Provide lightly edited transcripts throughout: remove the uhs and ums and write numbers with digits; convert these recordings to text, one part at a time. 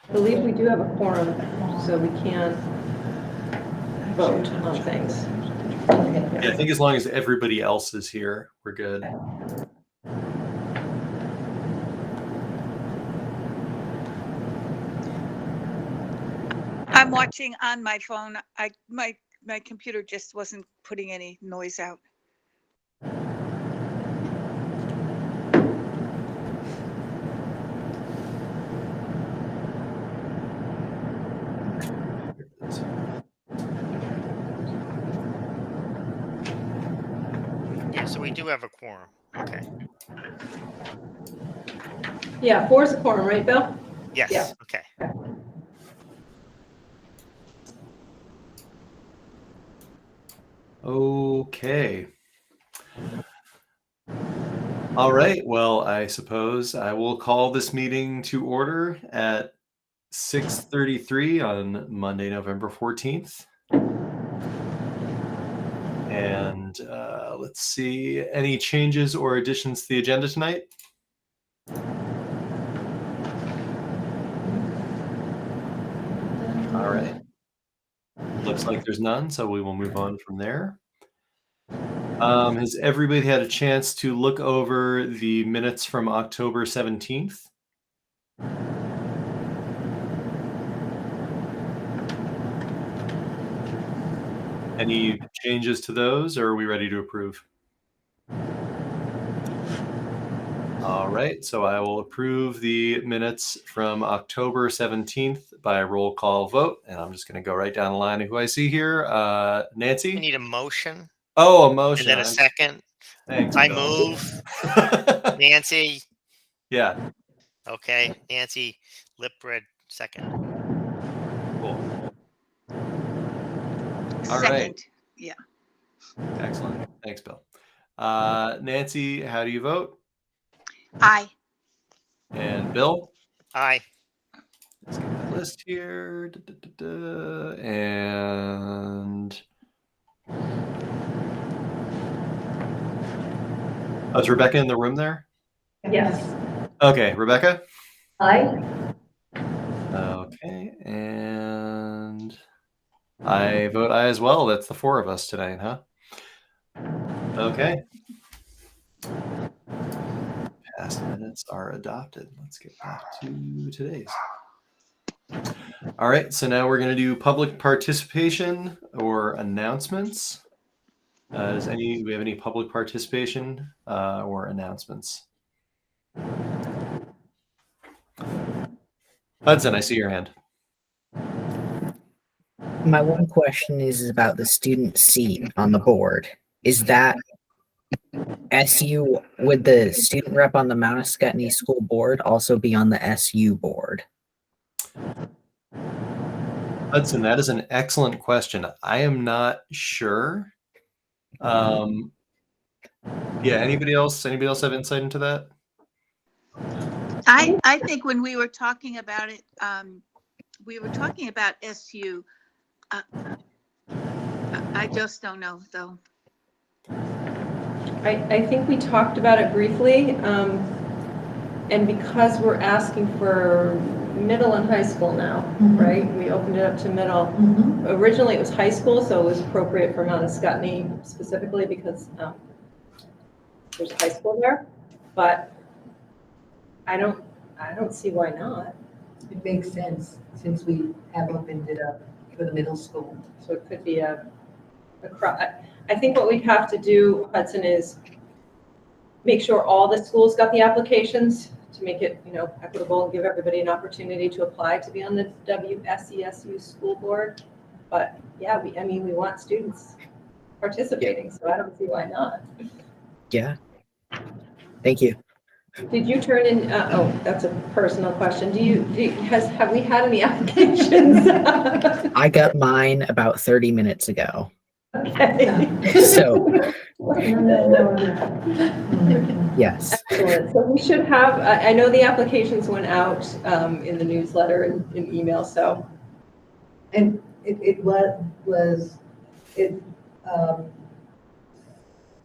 I believe we do have a quorum, so we can't vote on things. Yeah, I think as long as everybody else is here, we're good. I'm watching on my phone. My computer just wasn't putting any noise out. Yeah, so we do have a quorum. Okay. Yeah, 4 is a quorum, right, Bill? Yes. Yeah. Okay. Okay. All right. Well, I suppose I will call this meeting to order at 6:33 on Monday, November 14th. And let's see, any changes or additions to the agenda tonight? All right. Looks like there's none, so we will move on from there. Has everybody had a chance to look over the minutes from October 17th? Any changes to those, or are we ready to approve? All right, so I will approve the minutes from October 17th by roll call vote, and I'm just going to go right down the line of who I see here. Nancy? We need a motion. Oh, a motion. And then a second. Thanks, I Bill. move. Nancy. Yeah. Okay. Nancy Lipred, second. Cool. All Second. right. Yeah. Excellent. Thanks, Bill. Nancy, how do you vote? Aye. And Bill? Aye. Let's get the list here. And oh, is Rebecca in the room there? Yes. Okay, Rebecca? Aye. Okay, and I vote aye as well. That's the 4 of us tonight, huh? Okay. Past minutes are adopted. Let's get back to today's. All right, so now we're going to do public participation or announcements. Do we have any public participation or announcements? Hudson, I see your hand. My one question is about the student seat on the board. Is that SU, would the student rep on the Mount Ascutney School Board also be on the SU board? Hudson, that is an excellent question. I am not sure. Yeah, anybody else have insight into that? I think when we were talking about it, we were talking about SU. I just don't know, though. I think we talked about it briefly, and because we're asking for middle and high school now, right? We opened it up to middle. Originally it was high school, so it was appropriate for Mount Ascutney specifically because there's a high school there, but I don't see why not. It makes sense since we have opened it up for the middle school. So it could be a I think what we have to do, Hudson, is make sure all the schools got the applications to make it, equitable and give everybody an opportunity to apply to be on the WSESU school board. But yeah, we want students participating, so I don't see why not. Yeah. Thank you. Did you turn in? Oh, that's a personal question. Have we had any applications? I got mine about 30 minutes ago. Okay. So, yes. Excellent. So we should have, I know the applications went out in the newsletter and in email, so. And it was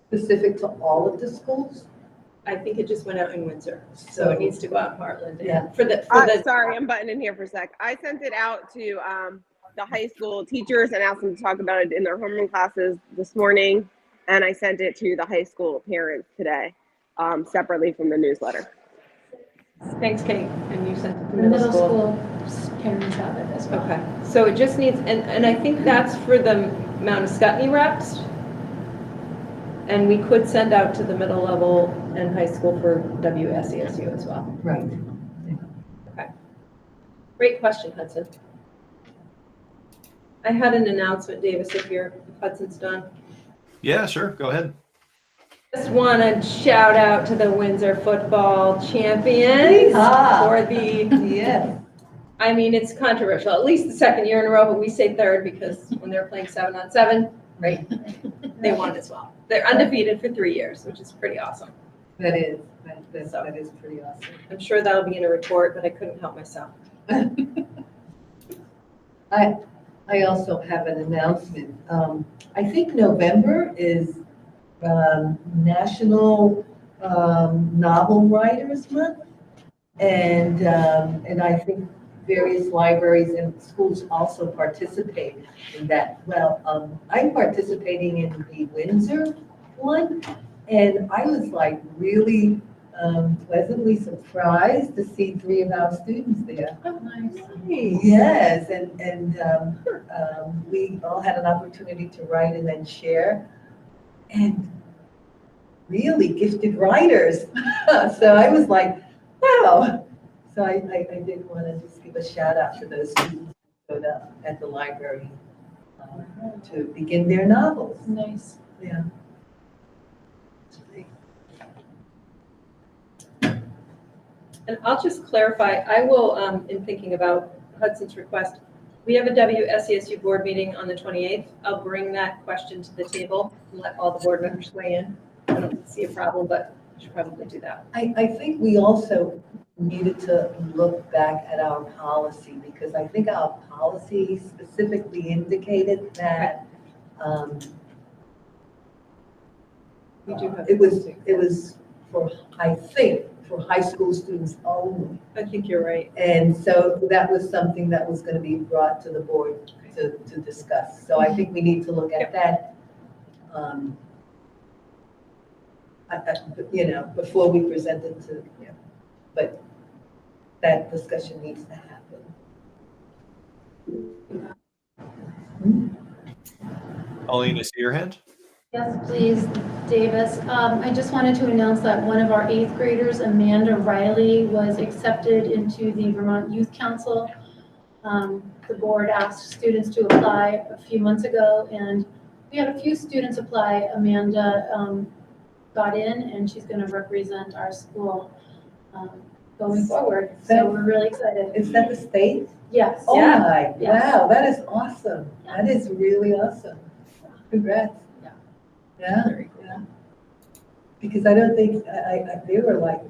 specific to all of the schools? I think it just went out in Windsor, so it needs to go out in Heartland. And Yeah. For the, Sorry, I'm butting in here for a sec. I sent it out to the high school teachers and asked them to talk about it in their homeroom classes this morning. And I sent it to the high school parents today, separately from the newsletter. Thanks, Kate, and you sent it to The middle school parents have it as well. Okay, so it just needs, and I think that's for the Mount Scottney reps. And we could send out to the middle level and high school for WSESU as well. Right. Great question, Hudson. I had an announcement, Davis, if Hudson's done. Yeah, sure. Go ahead. Just want to shout out to the Windsor football champions Yeehaw. for the, Yes. I mean, it's controversial, at least the second year in a row, but we say third because when they're playing 7-on-7, right, they won as well. They're undefeated for 3 years, which is pretty awesome. That is pretty awesome. I'm sure that'll be in a report, but I couldn't help myself. I also have an announcement. I think November is National Novel Writers Month, and I think various libraries and schools also participate in that. Well, I'm participating in the Windsor one, and I was like really pleasantly surprised to see 3 of our students there. Oh, nice. Yes, and we all had an opportunity to write and then share, and really gifted writers. So I was like, wow. So I did want to just give a shout out to those students who showed up at the library to begin their novels. Nice. Yeah. And I'll just clarify, I will, in thinking about Hudson's request, we have a WSESU board meeting on the 28th. I'll bring that question to the table and let all the board members weigh in. I don't see a problem, but I should probably do that. I think we also needed to look back at our policy, because I think our policy specifically indicated that We do have. it was for, I think, for high school students only. I think you're right. And so that was something that was going to be brought to the board to discuss. So I think we need to look at that, before we present it to, but that discussion needs to happen. Pauline, I see your hand. Yes, please, Davis. I just wanted to announce that one of our 8th graders, Amanda Riley, was accepted into the Vermont Youth Council. The board asked students to apply a few months ago, and we had a few students apply. Amanda got in, and she's going to represent our school going forward. So we're really excited. Is that the state? Yes. Oh Yeah. my, Yes. wow, that is awesome. That is really awesome. Congrats. Yeah. Very cool. Yeah. Because I don't think, there were like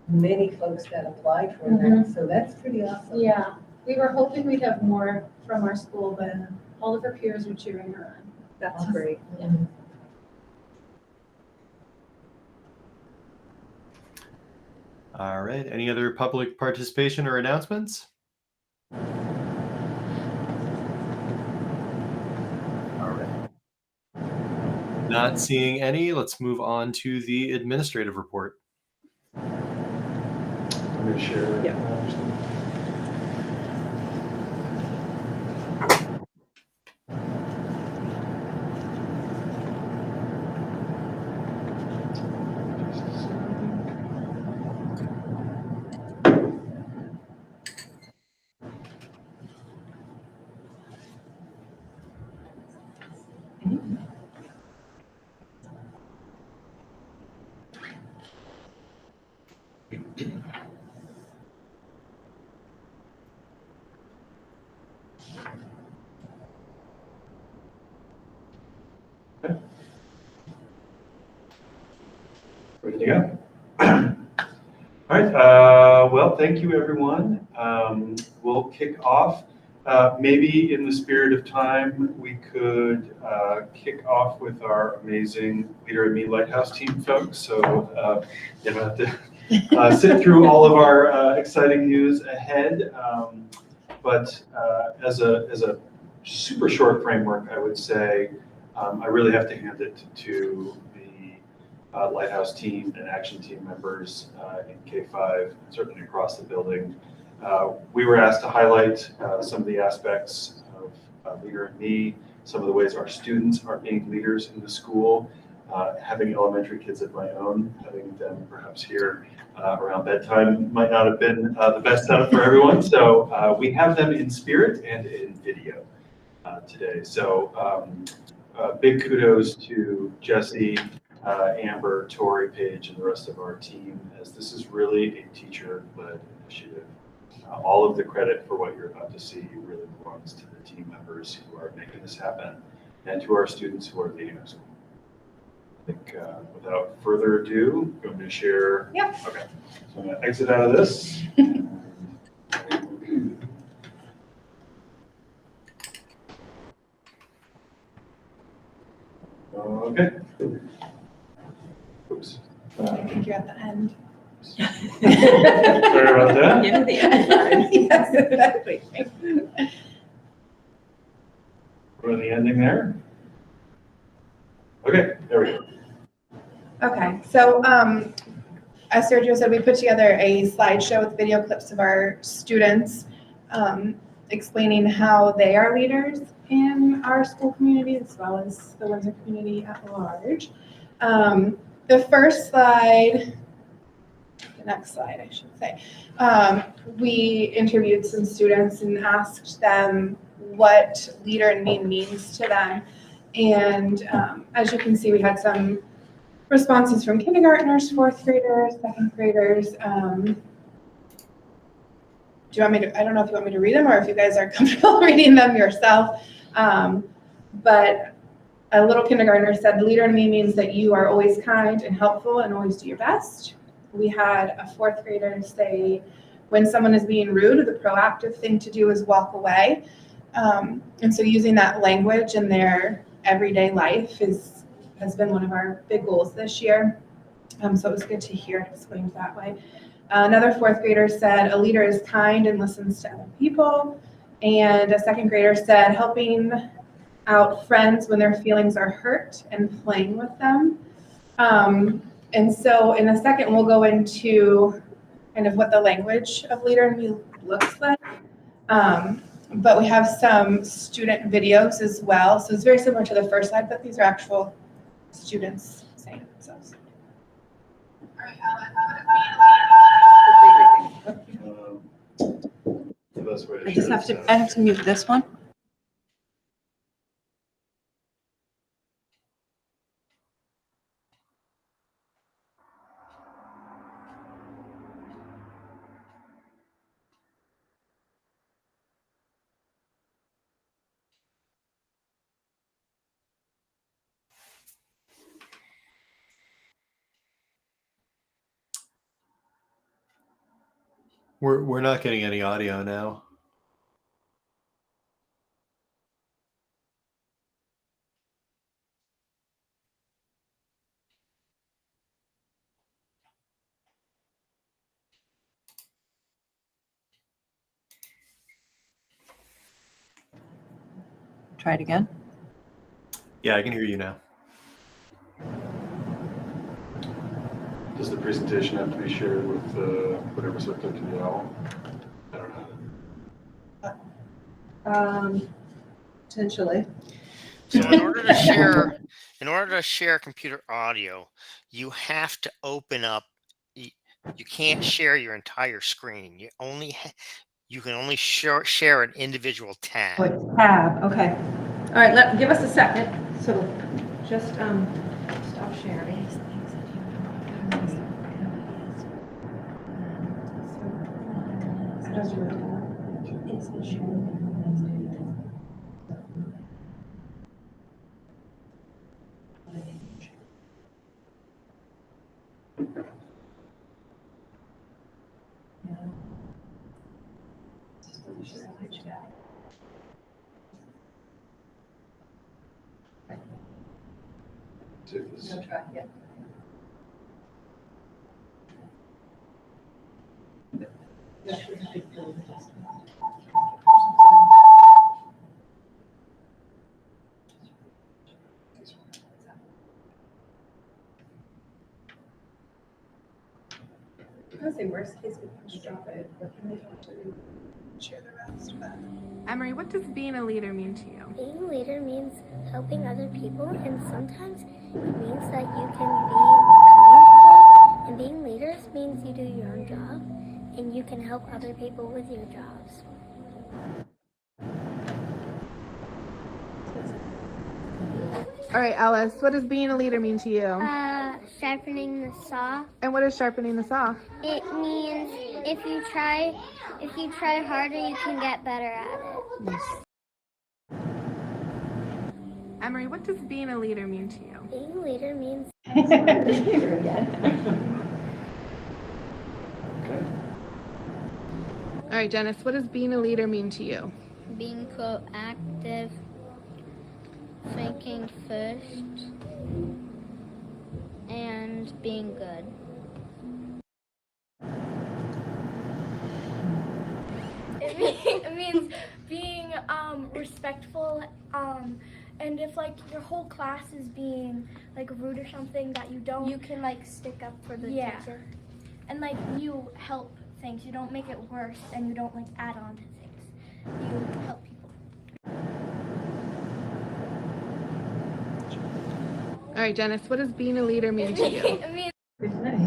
many folks that applied for that, so that's pretty awesome. Yeah, we were hoping we'd have more from our school, but all of her peers were cheering her on. That's great. Yeah. All right. Any other public participation or announcements? All right. Not seeing any. Let's move on to the administrative report. I'm going to share. Yeah. Ready to go? All right. Well, thank you, everyone. We'll kick off Maybe in the spirit of time, we could kick off with our amazing Leader in Me Lighthouse team folks. So you don't have to sit through all of our exciting news ahead. But as a super short framework, I would say I really have to hand it to the Lighthouse team and action team members in K-5, certainly across the building. We were asked to highlight some of the aspects of Leader in Me, some of the ways our students are being leaders in the school. Having elementary kids of my own, having them perhaps here around bedtime might not have been the best setup for everyone. So we have them in spirit and in video today. So big kudos to Jesse, Amber, Tori, Paige, and the rest of our team, as this is really a teacher-led initiative. All of the credit for what you're about to see really belongs to the team members who are making this happen and to our students who are leading our school. I think without further ado, I'm going to share. Yep. Okay, so I'm going to exit out of this. Okay. Oops. I think you're at the end. Sorry about that. Give the end. Yes, exactly. We're in the ending there. Okay, there we go. Okay, so as Sergio said, we put together a slideshow with video clips of our students explaining how they are leaders in our school community as well as the Windsor community at large. The first slide, the next slide I should say, we interviewed some students and asked them what leader in me means to them. And as you can see, we had some responses from kindergartners, fourth graders, second graders. Do you want me to, I don't know if you want me to read them or if you guys are comfortable reading them yourself. But a little kindergartner said, leader in me means that you are always kind and helpful and always do your best. We had a fourth grader say, when someone is being rude, the proactive thing to do is walk away. And so using that language in their everyday life has been one of our big goals this year. So it was good to hear it explained that way. Another fourth grader said, a leader is kind and listens to other people. And a second grader said, helping out friends when their feelings are hurt and playing with them. And so in a second, we'll go into kind of what the language of leader in me looks like. But we have some student videos as well. So it's very similar to the first slide, but these are actual students saying it themselves. The best way to I just share have this to, I have to mute this one. We're not getting any audio now. Try it again. Yeah, I can hear you now. Does the presentation have to be shared with whatever's hooked up to the owl? I don't know. Potentially. So in order to share computer audio, you have to open up. You can't share your entire screen. You can only share an individual tab. Oh, tab, okay. All right, give us a second. So just stop sharing. It was- No track yet. I would say worst case, we can just drop it, but we don't have to share the rest. But Emery, what does being a leader mean to you? Being a leader means helping other people, and sometimes it means that you can be kindful. And being leaders means you do your own job, and you can help other people with your jobs. All right, Alice, what does being a leader mean to you? Sharpening the saw. And what is sharpening the saw? It means if you try harder, you can get better at it. Emery, what does being a leader mean to you? Being a leader means All right, Dennis, what does being a leader mean to you? being proactive, thinking first, and being good. It means being respectful, and if like your whole class is being like rude or something that you can like stick up for the teacher, and like you help things. You don't make it worse, and you don't like add on to things. You help people. All right, Dennis, what does being a leader mean to you? It means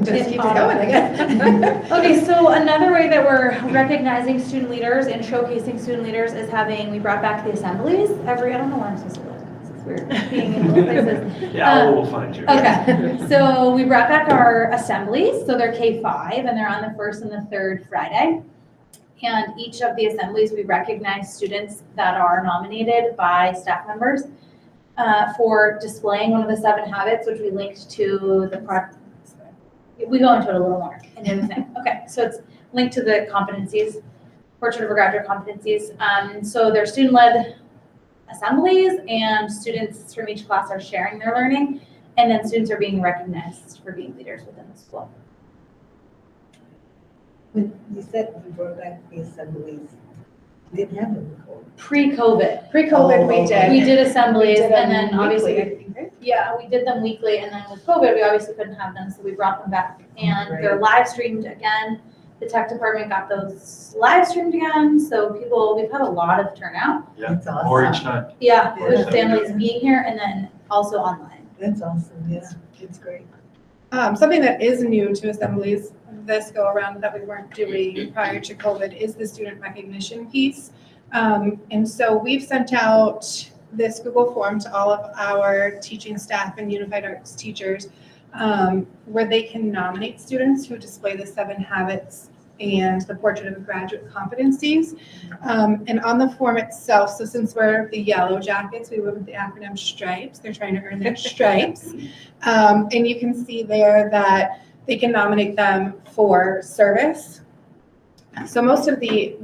Just keep it going, I guess. Okay, so another way that we're recognizing student leaders and showcasing student leaders is we brought back the assemblies I don't know where I'm supposed to live. It's weird being in both places. Yeah, we'll find you. Okay, so we brought back our assemblies, so they're K-5 and they're on the first and the third Friday. And each of the assemblies, we recognize students that are nominated by staff members for displaying one of the 7 habits, which we linked to the we go into it a little more in the thing. Okay, so it's linked to the competencies, portrait of a graduate competencies. So they're student-led assemblies, and students from each class are sharing their learning, and then students are being recognized for being leaders within the school. When you said you brought back the assemblies, we didn't have them before. Pre-COVID. Pre-COVID, We did assemblies, We did and them then obviously, weekly, right? yeah, we did them weekly, and then with COVID, we obviously couldn't have them, so we brought them back. And they're live streamed again. The tech department got those live streamed again, so we've had a lot of turnout. Yeah, That's more awesome. each time. Yeah, Yeah. with families being here, and then also online. That's awesome, yeah, it's great. Something that is new to assemblies this go around that we weren't doing prior to COVID is the student recognition piece. And so we've sent out this Google form to all of our teaching staff and unified arts teachers where they can nominate students who display the 7 habits and the portrait of graduate competencies. And on the form itself, so since we're the yellow jackets, we went with the acronym STRIPES. They're trying to earn their stripes. And you can see there that they can nominate them for service. So most of the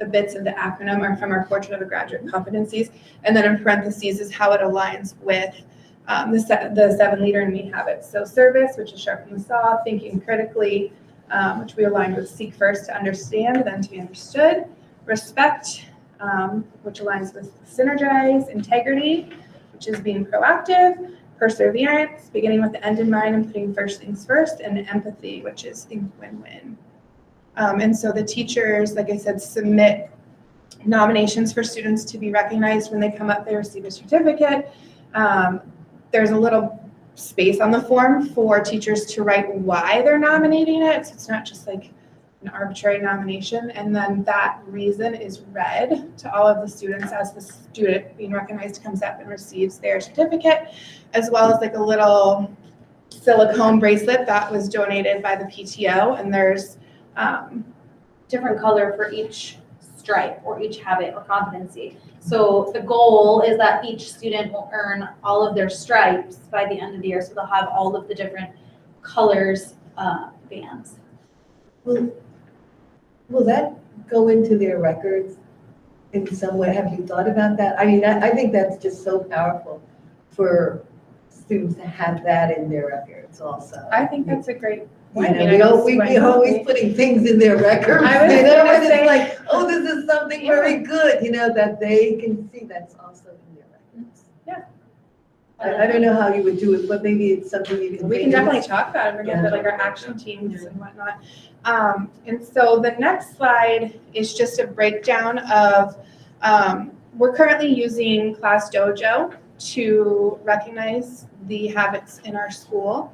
bits of the acronym are from our portrait of a graduate competencies. And then in parentheses is how it aligns with the 7 leader and me habits. So service, which is sharpen the saw, thinking critically, which we aligned with seek first to understand, then to be understood. Respect, which aligns with synergize. Integrity, which is being proactive. Perseverance, beginning with the end in mind and putting first things first. And empathy, which is think win-win. And so the teachers, like I said, submit nominations for students to be recognized. When they come up, they receive a certificate. There's a little space on the form for teachers to write why they're nominating it. So it's not just like an arbitrary nomination. And then that reason is read to all of the students as the student being recognized comes up and receives their certificate, as well as like a little silicone bracelet that was donated by the PTO. And there's Different color for each stripe or each habit or competency. So the goal is that each student will earn all of their stripes by the end of the year. So they'll have all of the different colors bands. Will that go into their records in some way? Have you thought about that? I mean, I think that's just so powerful for students to have that in their records also. I think that's a great You point. I know, mean, I don't see why we always not. putting things in their records. I was You know, gonna and say- it's like, oh, this is something very good, you know, that they can see that's also in their records. Yeah. I don't know how you would do it, but maybe it's something you can. We can think of. definitely talk about it. We're gonna Yeah. put like our action teams and whatnot. And so the next slide is just a breakdown of, we're currently using Class Dojo to recognize the habits in our school.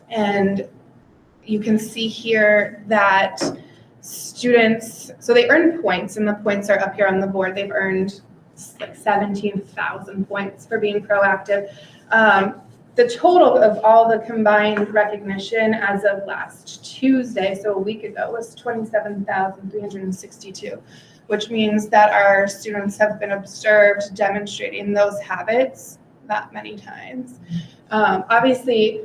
And you can see here that students, so they earn points, and the points are up here on the board. They've earned like 17,000 points for being proactive. The total of all the combined recognition as of last Tuesday, so a week ago, was 27,362, which means that our students have been observed demonstrating those habits that many times. Obviously,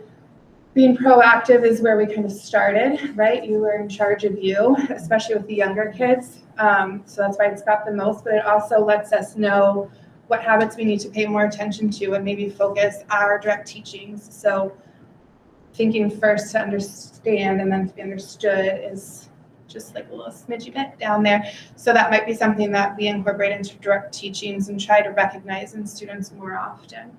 being proactive is where we kind of started, right? You were in charge of you, especially with the younger kids. So that's why it's got the most, but it also lets us know what habits we need to pay more attention to and maybe focus our direct teachings. So thinking first to understand and then to be understood is just like a little smidgy bit down there. So that might be something that we incorporate into direct teachings and try to recognize in students more often.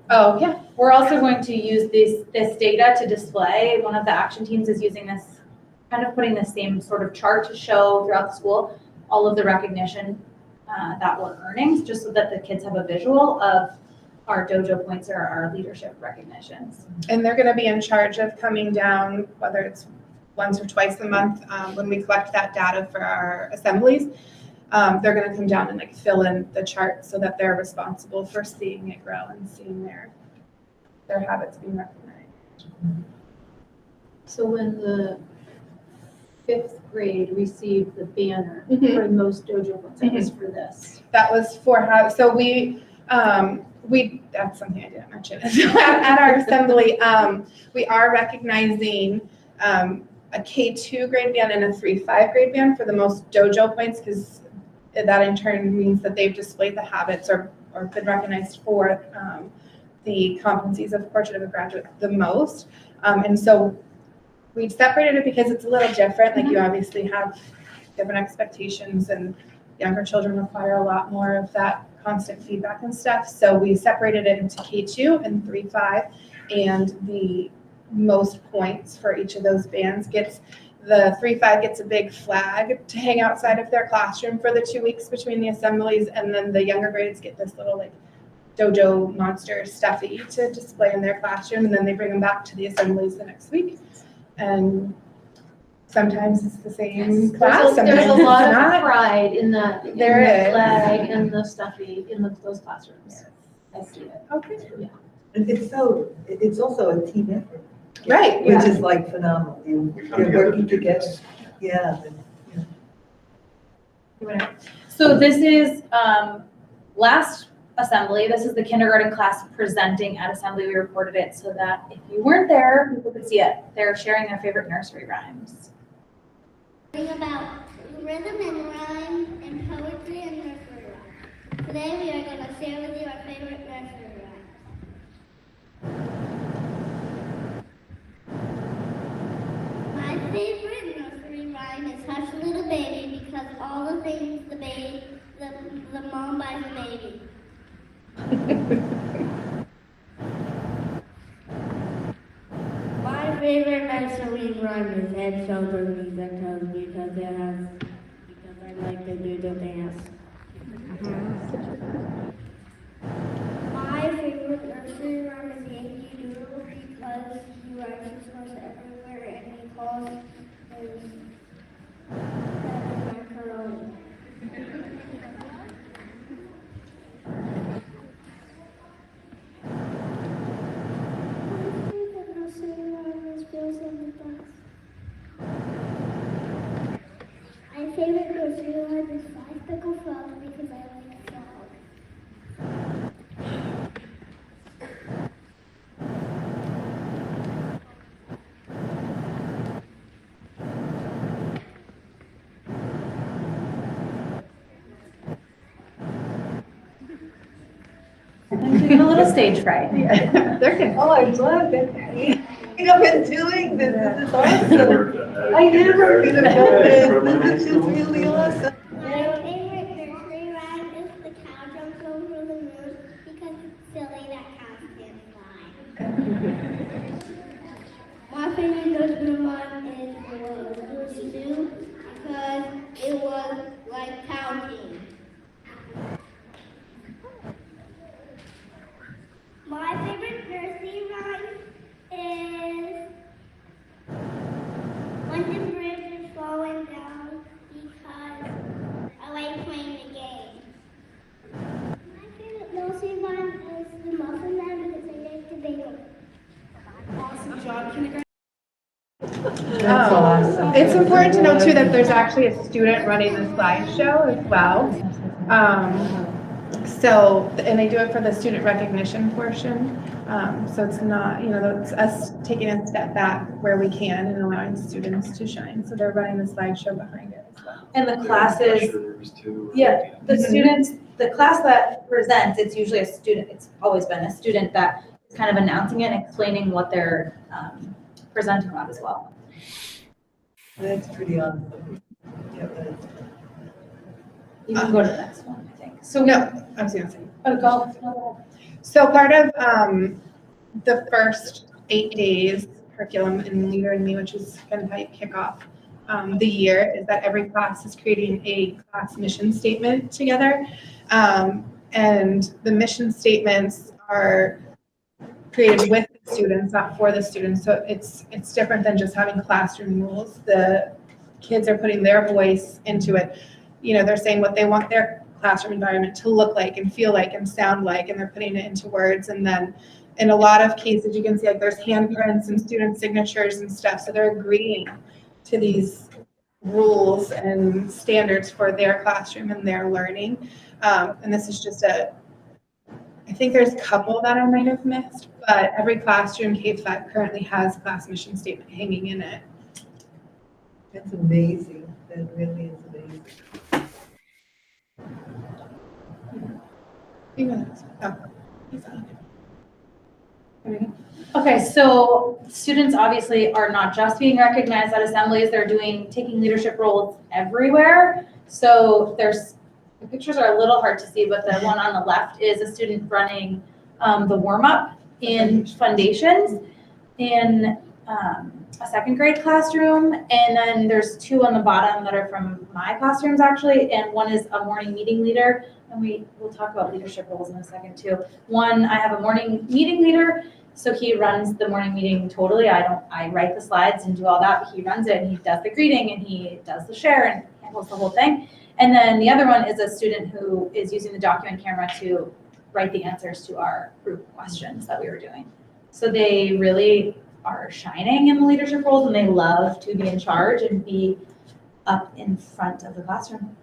Oh, yeah. We're also going to use this data to display. One of the action teams is using this, kind of putting the same sort of chart to show throughout the school all of the recognition that we're earning, just so that the kids have a visual of our dojo points or our leadership recognitions. And they're going to be in charge of coming down, whether it's once or twice a month, when we collect that data for our assemblies. They're going to come down and like fill in the chart so that they're responsible for seeing it grow and seeing their habits being recognized. So when the 5th grade received the banner Mhm. for most dojo points, that was for this. That was for how, so we, that's something I didn't mention. At our assembly, we are recognizing a K2 grade band and a 3-5 grade band for the most dojo points, because that in turn means that they've displayed the habits or been recognized for the competencies of Portrait of a Graduate the most. And so we separated it because it's a little different. Like you obviously have different expectations, and younger children require a lot more of that constant feedback and stuff. So we separated it into K2 and 3-5, and the most points for each of those bands gets, the 3-5 gets a big flag to hang outside of their classroom for the 2 weeks between the assemblies, and then the younger grades get this little like dojo monster stuffy to display in their classroom, and then they bring them back to the assemblies the next week. And sometimes it's the same class. There's a sometimes lot it's of not. pride in the There is. flag and the stuffy in those classrooms. I see it. Okay. Yeah. And it's also a team effort. Right. Which is like phenomenal. You're working together. Yeah. So this is last assembly. This is the kindergarten class presenting at assembly. We recorded it so that if you weren't there, people could see it. They're sharing their favorite nursery rhymes. About rhythm and rhyme and poetry and nursery rhyme. Today we are going to share with you our favorite nursery rhymes. My favorite nursery rhyme is Hush Little Baby, because all the things the mom buys the baby. My favorite nursery rhyme is Head, Shoulders, Knees, and Toes, because I like to do the dance. My favorite nursery rhyme is Yankee Doodle, because he rides his horse everywhere and he calls his macaroni. My favorite nursery rhyme is Bills and the Ducks. My favorite nursery rhyme is Five Pickle Frogs, because I like frogs. I'm doing a little stage fright. They're good. Oh, I'm glad that I've been doing this. This is awesome. I never could have done this. This is just really awesome. My favorite nursery rhyme is the cow jumps over the moon because it's silly that cows can't fly. My favorite nursery rhyme is the one with Goosey Doo because it was like counting. My favorite nursery rhyme is London Bridge is falling down because I like playing the game. My favorite nursery rhyme is the Muffin Man because I like the bagel. Awesome job, kindergarten. That's awesome. It's important to know too that there's actually a student running the slideshow as well. So, and they do it for the student recognition portion. So it's not, it's us taking a step back where we can and allowing students to shine. So they're running the slideshow behind it as well. And the classes, the students, the class that presents, it's usually a student, it's always been a student that is kind of announcing it and explaining what they're presenting about as well. That's pretty awesome. Yeah, that's You can go to the next one, I think. So no, I was gonna say. Oh, go. So part of the first 8 days curriculum in Leader in Me, which is kind of how you kick off the year, is that every class is creating a class mission statement together. And the mission statements are created with the students, not for the students. So it's different than just having classroom rules. The kids are putting their voice into it. They're saying what they want their classroom environment to look like and feel like and sound like, and they're putting it into words. And then in a lot of cases, you can see like there's handprints and student signatures and stuff. So they're agreeing to these rules and standards for their classroom and their learning. And this is just I think there's a couple that I might have missed, but every classroom K-5 currently has class mission statement hanging in it. That's amazing. That really is amazing. Okay, so students obviously are not just being recognized at assemblies, they're taking leadership roles everywhere. So the pictures are a little hard to see, but the one on the left is a student running the warm-up in foundations in a second grade classroom. And then there's two on the bottom that are from my classrooms actually, and one is a morning meeting leader. And we'll talk about leadership roles in a second too. One, I have a morning meeting leader, so he runs the morning meeting totally. I write the slides and do all that, but he runs it and he does the greeting and he does the share and handles the whole thing. And then the other one is a student who is using the document camera to write the answers to our group questions that we were doing. So they really are shining in the leadership roles and they love to be in charge and be up in front of the classroom.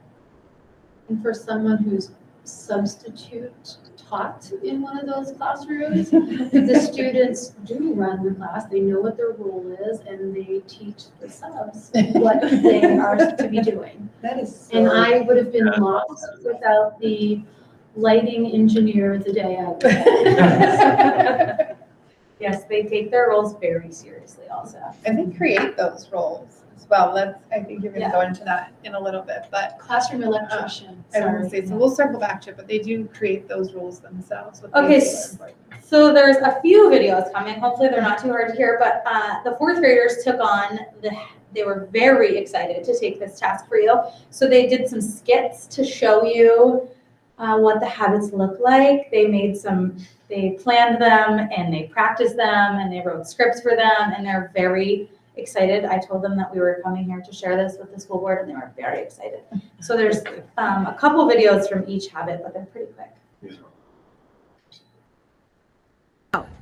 And for someone who's substitute taught in one of those classrooms, the students do run the class, they know what their role is, and they teach the subs what they are to be doing. That is so And I would have been lost without the lighting engineer the day I was. Yes, they take their roles very seriously also. And they create those roles as well. I think you're going to Yeah. go into that in a little bit, but Classroom electrician. I don't want to say, so we'll circle back to it, but they do create those rules themselves. Okay, so there's a few videos coming. Hopefully they're not too hard to hear, but the fourth graders took on they were very excited to take this task for you. So they did some skits to show you what the habits look like. They planned them and they practiced them and they wrote scripts for them and they're very excited. I told them that we were coming here to share this with the school board and they were very excited. So there's a couple videos from each habit, but they're pretty quick.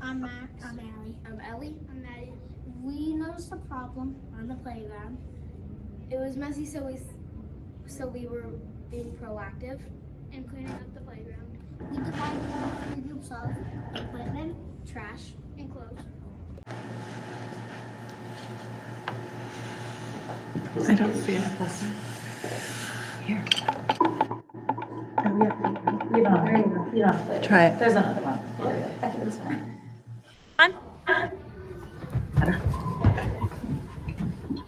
I'm Max. I'm Allie. I'm Ellie. I'm Maddie. We noticed a problem on the playground. It was messy, so we were being proactive and cleaning up the playground. We divided into 3 groups of equipment, trash, and clothes. I don't see it. You don't have to play it. Try it. There's another one. Hey,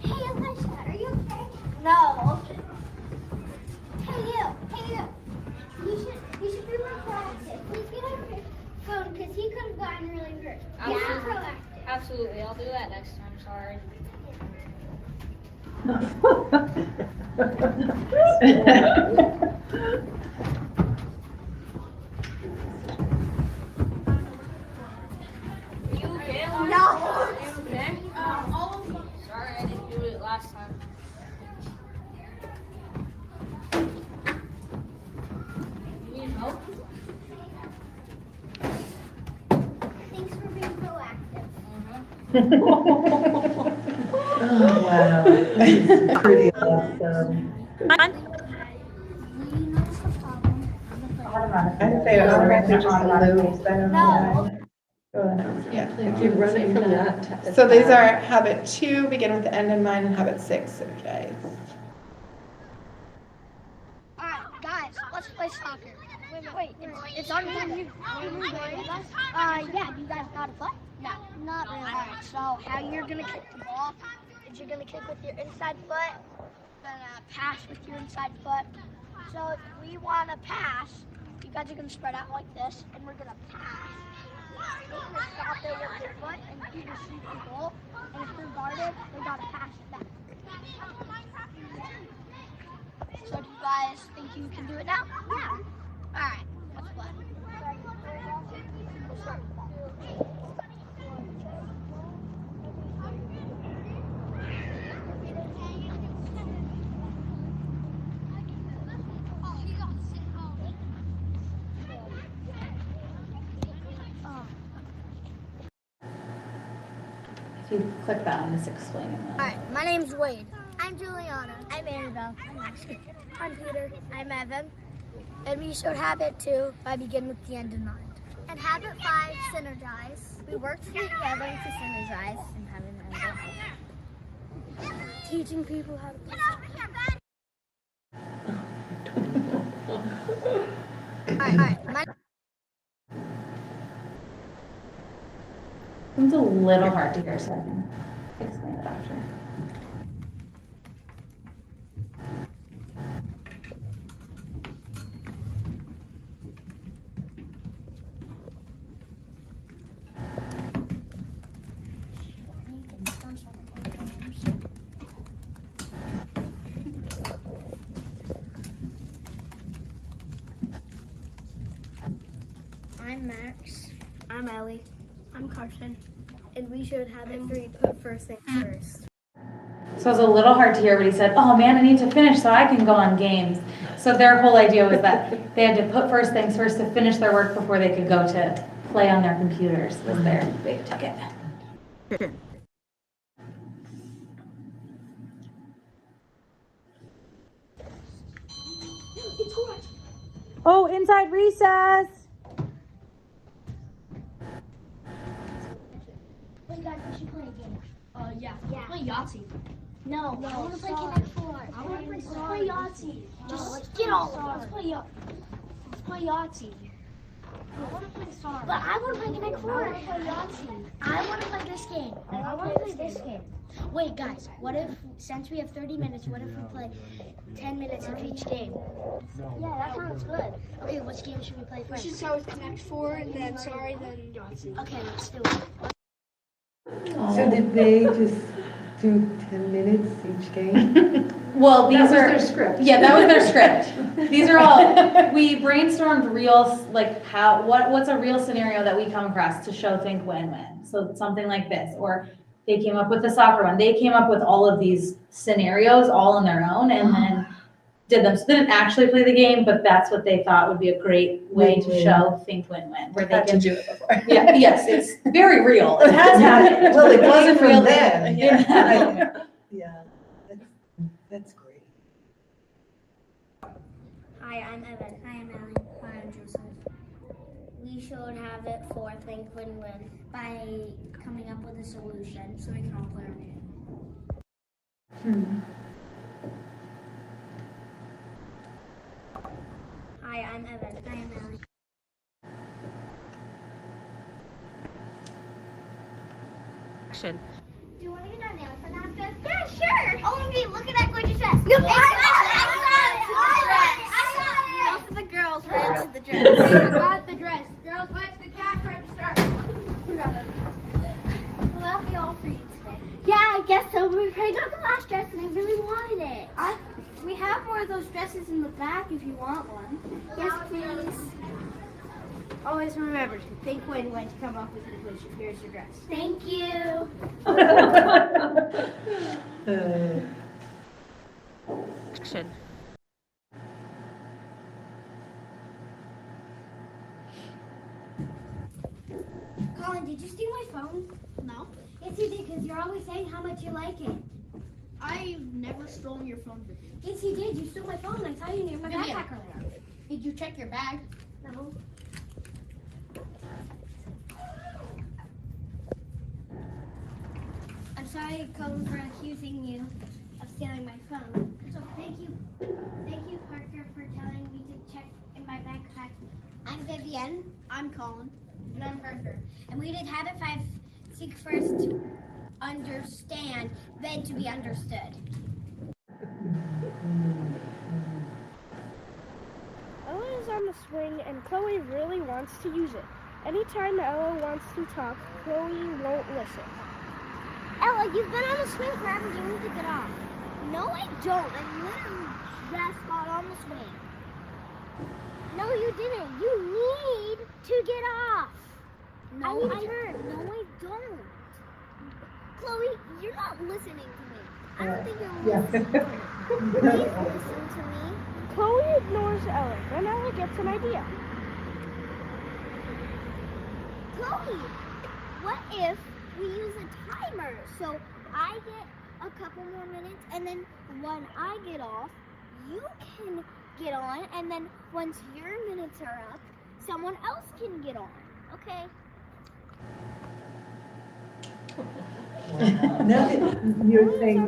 Alicia, are you okay? No. Hey, you. You should be more proactive. Please get on your phone because he could have gotten really hurt. Absolutely. Be proactive. Absolutely, I'll do that next time, sorry. Are you okay, Elijah? No. Are you okay? Sorry, I didn't do it last time. You need help? Thanks for being proactive. Oh, wow. This is pretty awesome. Will you notice the problem? I'd say automatic just loop. No. Yeah. If you run it from that. So these are habit 2, begin with the end in mind, and habit 6, synergize. Alright, guys, let's play soccer. Wait, it's on you. Yeah, you guys got to play? No, not really. Alright, so how you're gonna kick the ball is you're gonna kick with your inside foot, gonna pass with your inside foot. So if we wanna pass, you guys are gonna spread out like this, and we're gonna pass. You're gonna stop it with your foot, and you just shoot the goal. And if they're guarded, they gotta pass it back. So do you guys think you can do it now? Yeah. Alright, let's play. We'll start with that. If you click that, I'm just explaining that. Alright, my name's Wade. I'm Juliana. I'm Annabelle. I'm Ashley. I'm Peter. I'm Evan. And we showed habit 2 by begin with the end in mind. And habit 5, synergize. We work together to synergize and have an end. Teaching people how to play soccer. Alright. It's a little hard to hear, so I can explain it after. I'm Max. I'm Ellie. I'm Carson. And we should have it 3, put first things first. So it was a little hard to hear, but he said, oh man, I need to finish so I can go on games. So their whole idea was that they had to put first things first to finish their work before they could go to play on their computers was their big ticket. Oh, inside recess. Wait, guys, we should play a game. Yeah. Play Yahtzee. No, I want to play Connect 4. I want to play Yahtzee. Just get all of us. Let's play Yahtzee. I want to play Star. But I want to play Connect 4. I want to play Yahtzee. I want to play this game. I want to play this game. Wait, guys, what if, since we have 30 minutes, what if we play 10 minutes of each game? Yeah, that sounds good. Okay, which game should we play first? We should start with Connect 4 and then Sorry, then Yahtzee. Okay, let's do it. So did they just do 10 minutes each game? Well, these That was are their script. Yeah, that was their script. These are all we brainstormed real like what's a real scenario that we come across to show think win-win. So something like this, or they came up with the soccer one. They came up with all of these scenarios all on their own and then did them. So they didn't actually play the game, but that's what they thought would be a great way to show think win-win. Where they can do it before. Yeah, yes, it's very real. It has happened. Well, it wasn't Real from them. Yeah. Yeah, that's great. Hi, I'm Evan. Hi, I'm Allie. Hi, I'm Joseph. We should have it for Think Win-Win by coming up with a solution so we can all play our game. Hi, I'm Evan. Hi, I'm Allie. Do you want to get our nails done after? Yeah, sure. OMG, look at that gorgeous dress. Yep, I got it. Most of the girls ran to the dress. I forgot the dress. Girls, what's the cash register? Well, that'll be all for you today. Yeah, I guess so. We already got the last dress and I really wanted it. We have more of those dresses in the back if you want one. Yes, please. Always remember to think when you come up with it. Here's your dress. Thank you. Action. Colin, did you steal my phone? No. Yes, you did, because you're always saying how much you like it. I've never stolen your phone before. Yes, you did. You stole my phone. I saw you near my backpack earlier. Did you check your bag? No. I'm sorry, Colin, for accusing you of stealing my phone. So thank you, Parker, for telling me to check in my backpack. I'm Vivienne. I'm Colin. And I'm Parker. And we did Habit 5, seek first to understand, then to be understood. Ella is on the swing and Chloe really wants to use it. Anytime Ella wants to talk, Chloe won't listen. Ella, you've been on the swing forever. You need to get off. No, I don't. I literally just got on the swing. No, you didn't. You need to get off. No, I don't. Chloe, you're not listening to me. I don't think you're listening to me. Please listen to me. Chloe ignores Ella. Then Ella gets an idea. Chloe, what if we use a timer? So I get a couple more minutes, and then when I get off, you can get on, and then once your minutes are up, someone else can get on. Okay? Now that you're saying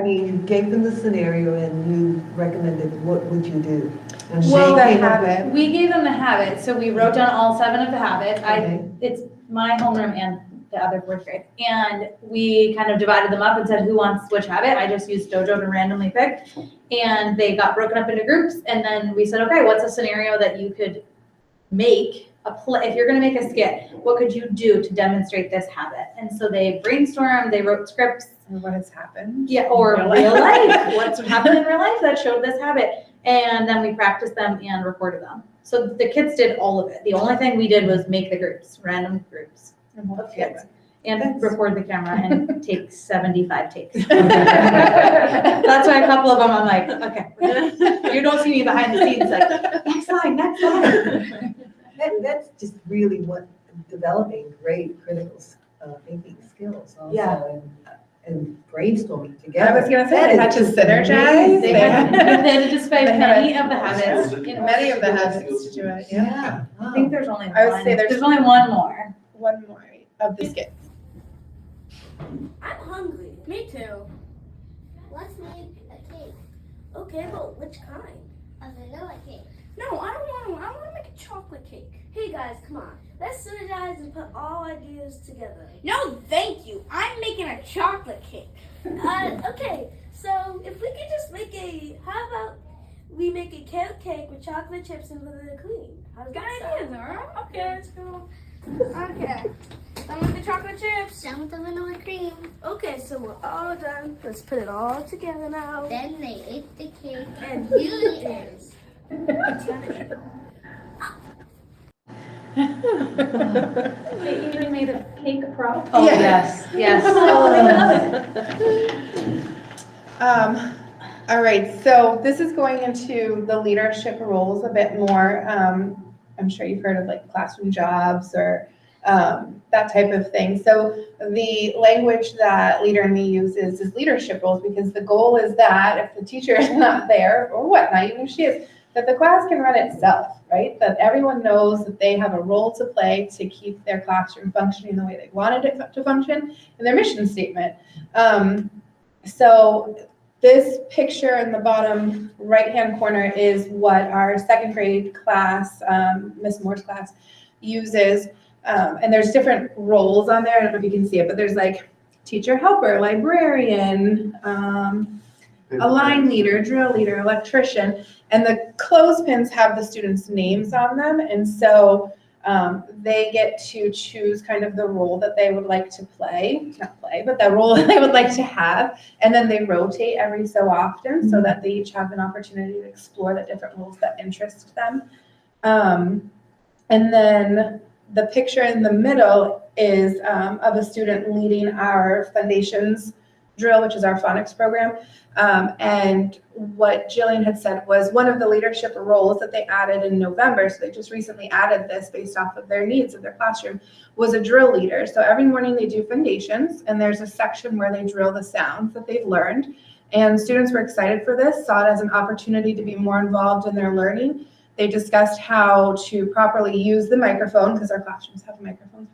you gave them the scenario and you recommended, what would you do? And Well, they the came up with- habit. We gave them the habit, so we wrote down all 7 of the habits. Okay. It's my homeroom and the other 4th grade. And we kind of divided them up and said, who wants which habit? I just used Dojo to randomly pick. And they got broken up into groups. And then we said, okay, what's a scenario that you could make if you're going to make a skit, what could you do to demonstrate this habit? And so they brainstormed, they wrote scripts. Or what has happened. Yeah, or real life. What's happened in real life that showed this habit. And then we practiced them and recorded them. So the kids did all of it. The only thing we did was make the groups, random groups of kids. And record the camera and take 75 takes. That's why a couple of them I'm like, okay, you don't see me behind the scenes like, next line. That's just really what developing great critical thinking skills also, and brainstorming together. I was going to say, they had to synergize. They had to display many of the habits. Many of the habits to do it, yeah. I think there's only one. I would say there's only one more. One more of the skits. I'm hungry. Me too. Let's make a cake. Okay, but which kind? A vanilla cake. No, I don't want to. I want to make a chocolate cake. Hey guys, come on. Let's synergize and put all ideas together. No, thank you. I'm making a chocolate cake. Okay, so if we could just how about we make a carrot cake with chocolate chips and vanilla cream? How's that sound? Alright. Okay, let's go. Okay. Done with the chocolate chips. Done with the vanilla cream. Okay, so we're all done. Let's put it all together now. Then they ate the cake And you did. They even made a cake prop. Oh, yes. All right, so this is going into the leadership roles a bit more. I'm sure you've heard of like classroom jobs or that type of thing. So the language that Leader in Me uses is leadership roles, because the goal is that if the teacher is not there, or what, not even if she is, that the class can run itself, right? That everyone knows that they have a role to play to keep their classroom functioning the way they wanted it to function in their mission statement. So this picture in the bottom right-hand corner is what our 2nd grade class, Miss Moore's class, uses. And there's different roles on there. I don't know if you can see it, but there's like teacher helper, librarian, a line leader, drill leader, electrician, and the clothespins have the students' names on them. And so they get to choose kind of the role that they would like to play, not play, but the role that they would like to have. And then they rotate every so often so that they each have an opportunity to explore the different roles that interest them. And then the picture in the middle is of a student leading our foundations drill, which is our phonics program. And what Jillian had said was one of the leadership roles that they added in November, so they just recently added this based off of their needs of their classroom, was a drill leader. So every morning they do foundations, and there's a section where they drill the sounds that they've learned. And students were excited for this, saw it as an opportunity to be more involved in their learning. They discussed how to properly use the microphone, because our classrooms have microphones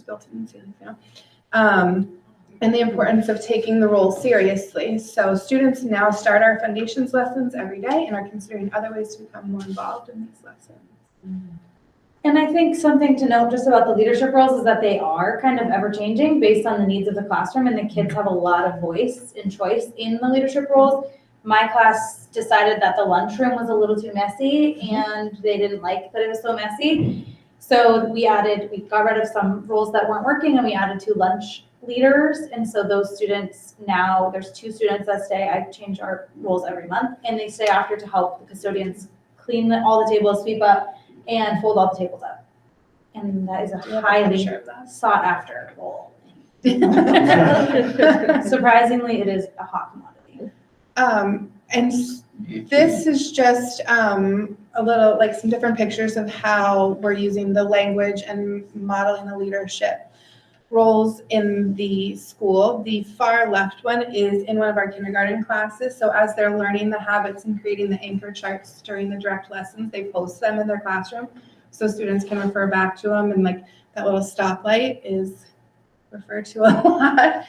built in, you know. And the importance of taking the role seriously. So students now start our foundations lessons every day and are considering other ways to become more involved in these lessons. And I think something to note just about the leadership roles is that they are kind of ever changing based on the needs of the classroom, and the kids have a lot of voice and choice in the leadership roles. My class decided that the lunchroom was a little too messy and they didn't like that it was so messy. So we got rid of some roles that weren't working, and we added 2 lunch leaders. And so those students, now there's 2 students that stay. I change our roles every month, and they stay after to help the custodians clean all the tables, sweep up, and fold all the tables up. And that is a highly sought after role. Surprisingly, it is a hot commodity. And this is just a little, like some different pictures of how we're using the language and modeling the leadership roles in the school. The far left one is in one of our kindergarten classes. So as they're learning the habits and creating the anchor charts during the direct lessons, they post them in their classroom so students can refer back to them. And like that little stoplight is referred to a lot.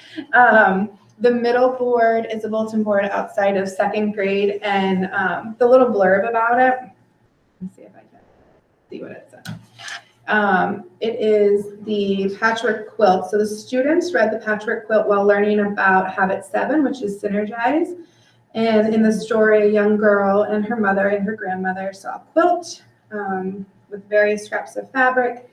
The middle board is a bulletin board outside of 2nd grade, and the little blurb about it, let me see if I can see what it says. It is the patchwork quilt. So the students read the patchwork quilt while learning about habit 7, which is synergize. And in the story, a young girl and her mother and her grandmother saw a quilt with various scraps of fabric.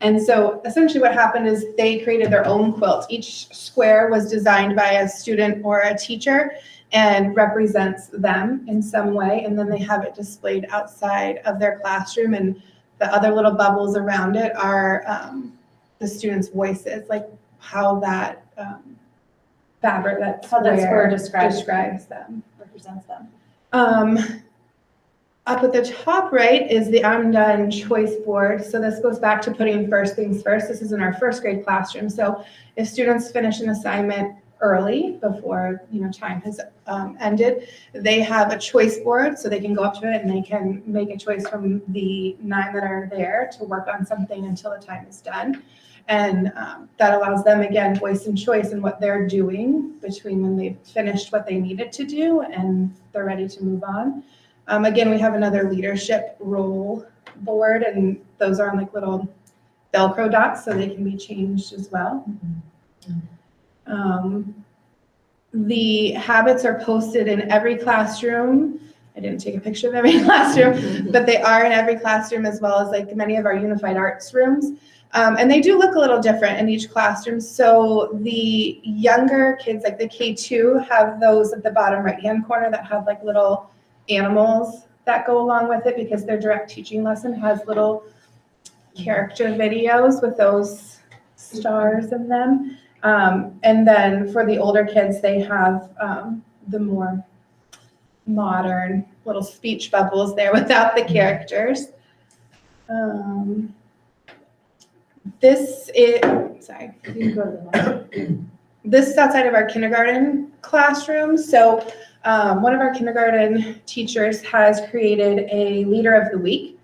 And so essentially what happened is they created their own quilt. Each square was designed by a student or a teacher and represents them in some way. And then they have it displayed outside of their classroom, and the other little bubbles around it are the students' voices, like how that fabric, that square describes them, represents them. Up at the top right is the I'm Done choice board. So this goes back to putting first things first. This is in our 1st grade classroom. So if students finish an assignment early, before time has ended, they have a choice board, so they can go up to it and they can make a choice from the 9 that are there to work on something until the time is done. And that allows them, again, voice and choice in what they're doing between when they've finished what they needed to do and they're ready to move on. Again, we have another leadership role board, and those are on like little Velcro dots, so they can be changed as well. The habits are posted in every classroom. I didn't take a picture of every classroom, but they are in every classroom, as well as like many of our unified arts rooms. And they do look a little different in each classroom. So the younger kids, like the K2, have those at the bottom right-hand corner that have like little animals that go along with it, because their direct teaching lesson has little character videos with those stars in them. And then for the older kids, they have the more modern little speech bubbles there without the characters. This is, sorry, you can go to the next. This is outside of our kindergarten classroom. So one of our kindergarten teachers has created a leader of the week,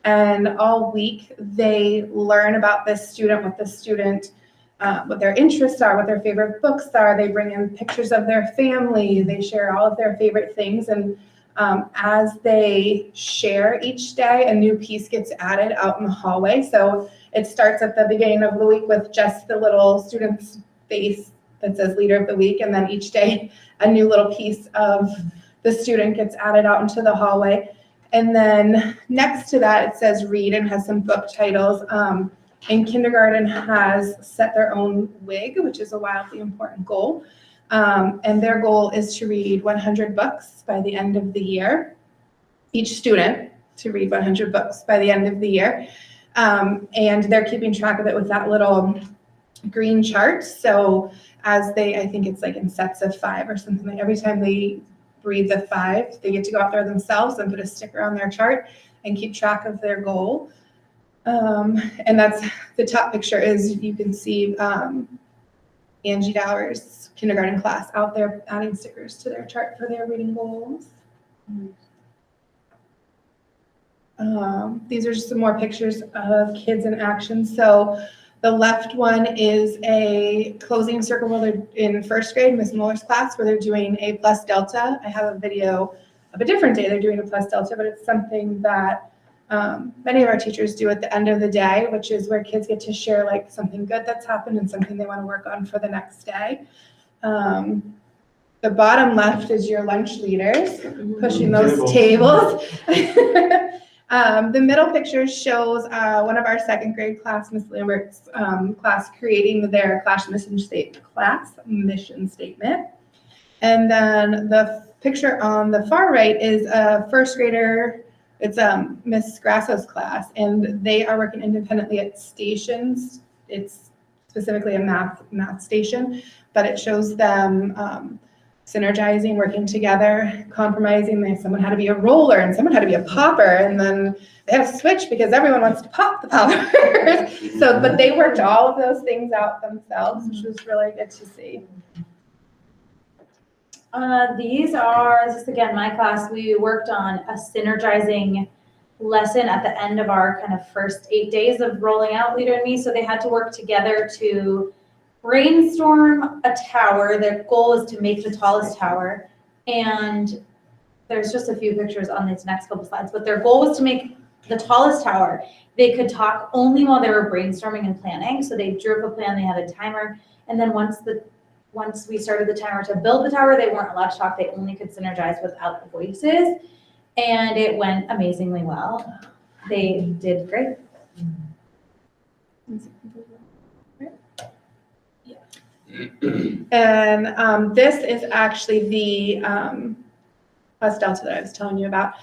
and all week they learn about this student, what the student, what their interests are, what their favorite books are. They bring in pictures of their family. They share all of their favorite things. And as they share each day, a new piece gets added out in the hallway. So it starts at the beginning of the week with just the little student's face that says Leader of the Week, and then each day a new little piece of the student gets added out into the hallway. And then next to that, it says read and has some book titles. And kindergarten has set their own WIG, which is a wildly important goal. And their goal is to read 100 books by the end of the year. Each student to read 100 books by the end of the year. And they're keeping track of it with that little green chart. So as I think it's like in sets of 5 or something, like every time they read the 5, they get to go out there themselves and put a sticker on their chart and keep track of their goal. And that's the top picture is you can see Angie Dower's kindergarten class out there adding stickers to their chart for their reading goals. These are just some more pictures of kids in action. So the left one is a closing circle where they're in first grade, Miss Muller's class, where they're doing a plus delta. I have a video of a different day they're doing a plus delta, but it's something that many of our teachers do at the end of the day, which is where kids get to share like something good that's happened and something they want to work on for the next day. The bottom left is your lunch leaders pushing those tables. The middle picture shows one of our second grade class, Miss Lambert's class, creating their class mission statement. And then the picture on the far right is a first grader. It's Miss Grasso's class, and they are working independently at stations. It's specifically a math station, but it shows them synergizing, working together, compromising. Someone had to be a roller and someone had to be a popper, and then they had to switch because everyone wants to pop the poppers. But they worked all of those things out themselves, which was really good to see. These are, this is again my class. We worked on a synergizing lesson at the end of our kind of first 8 days of rolling out Leader in Me. So they had to work together to brainstorm a tower. Their goal is to make the tallest tower. And there's just a few pictures on these next couple slides, but their goal was to make the tallest tower. They could talk only while they were brainstorming and planning. So they drew up a plan, they had a timer. And then once we started the timer to build the tower, they weren't allowed to talk. They only could synergize without the voices. And it went amazingly well. They did great. And this is actually the plus delta that I was telling you about.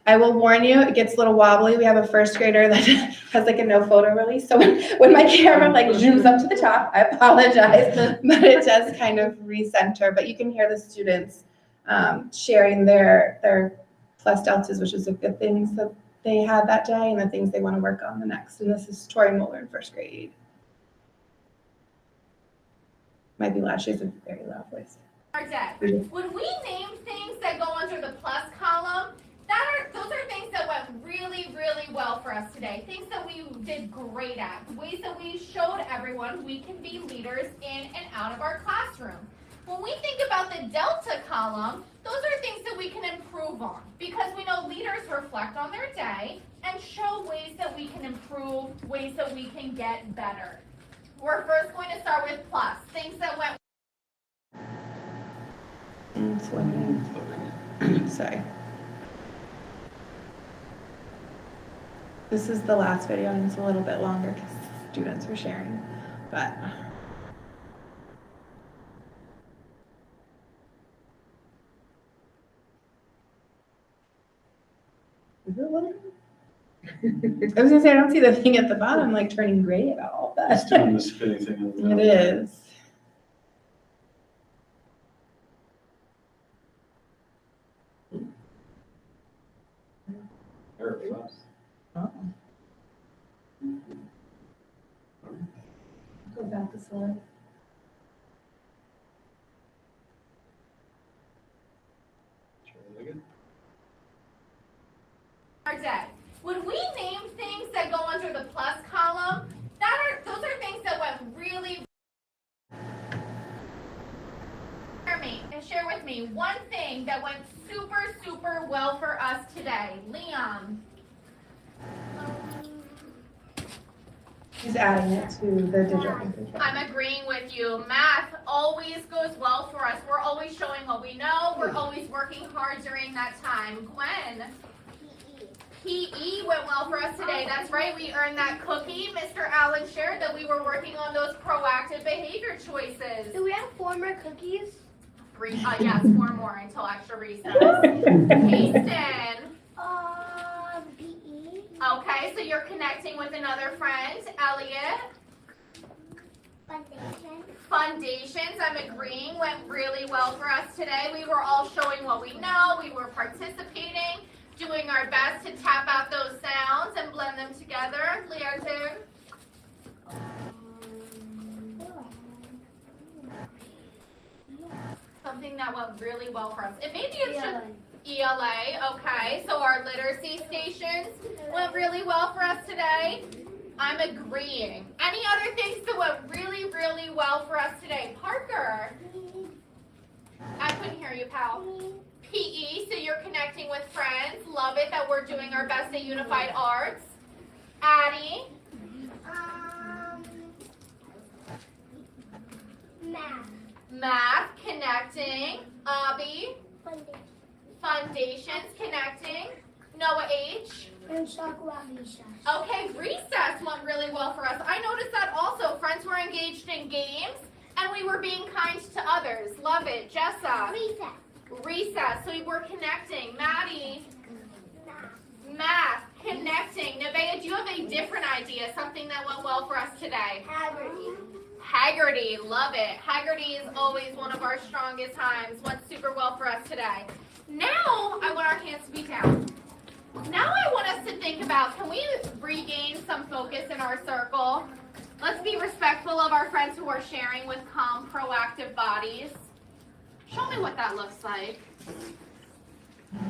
I will warn you, it gets a little wobbly. We have a first grader that has like a no photo release. So when my camera like zooms up to the top, I apologize, but it does kind of recenter. But you can hear the students sharing their plus deltas, which is the good things that they had that day and the things they want to work on the next. And this is Tori Muller in first grade. Might be loud. She has a very loud voice. Our day. When we name things that go under the plus column, those are things that went really, really well for us today. Things that we did great at. Ways that we showed everyone we can be leaders in and out of our classroom. When we think about the delta column, those are things that we can improve on because we know leaders reflect on their day and show ways that we can improve, ways that we can get better. We're first going to start with plus, things that went. Sorry. This is the last video and it's a little bit longer because students were sharing, but. Is it little? I was gonna say, I don't see the thing at the bottom like turning gray at all, but. It's doing the spinning thing. It is. Oh. Go back a slide. Our day. When we name things that go under the plus column, those are things that went really. And share with me one thing that went super, super well for us today. Leon. She's adding it to the digital inclusion. I'm agreeing with you. Math always goes well for us. We're always showing what we know. We're always working hard during that time. Gwen? PE went well for us today. That's right. We earned that cookie. Mr. Allen shared that we were working on those proactive behavior choices. Do we have 4 more cookies? Yes, 4 more until extra recess. Hasten. PE. Okay, so you're connecting with another friend. Elliot. Foundations, I'm agreeing, went really well for us today. We were all showing what we know. We were participating, doing our best to tap out those sounds and blend them together. Leontine. Something that went really well for us. And maybe it's just ELA, okay. So our literacy stations went really well for us today. I'm agreeing. Any other things that went really, really well for us today? Parker. I couldn't hear you, pal. PE, so you're connecting with friends. Love it that we're doing our best at Unified Arts. Addie. Math, connecting. Abby. Foundations, connecting. Noah H. Okay, recess went really well for us. I noticed that also. Friends were engaged in games, and we were being kind to others. Love it. Jessa. Recess. So we were connecting. Maddie. Math. Connecting. Nevaeh, do you have a different idea? Something that went well for us today? Haggerty. Love it. Haggerty is always one of our strongest times. Went super well for us today. Now, I want our hands to be down. Now I want us to think about, can we regain some focus in our circle? Let's be respectful of our friends who are sharing with calm, proactive bodies. Show me what that looks like.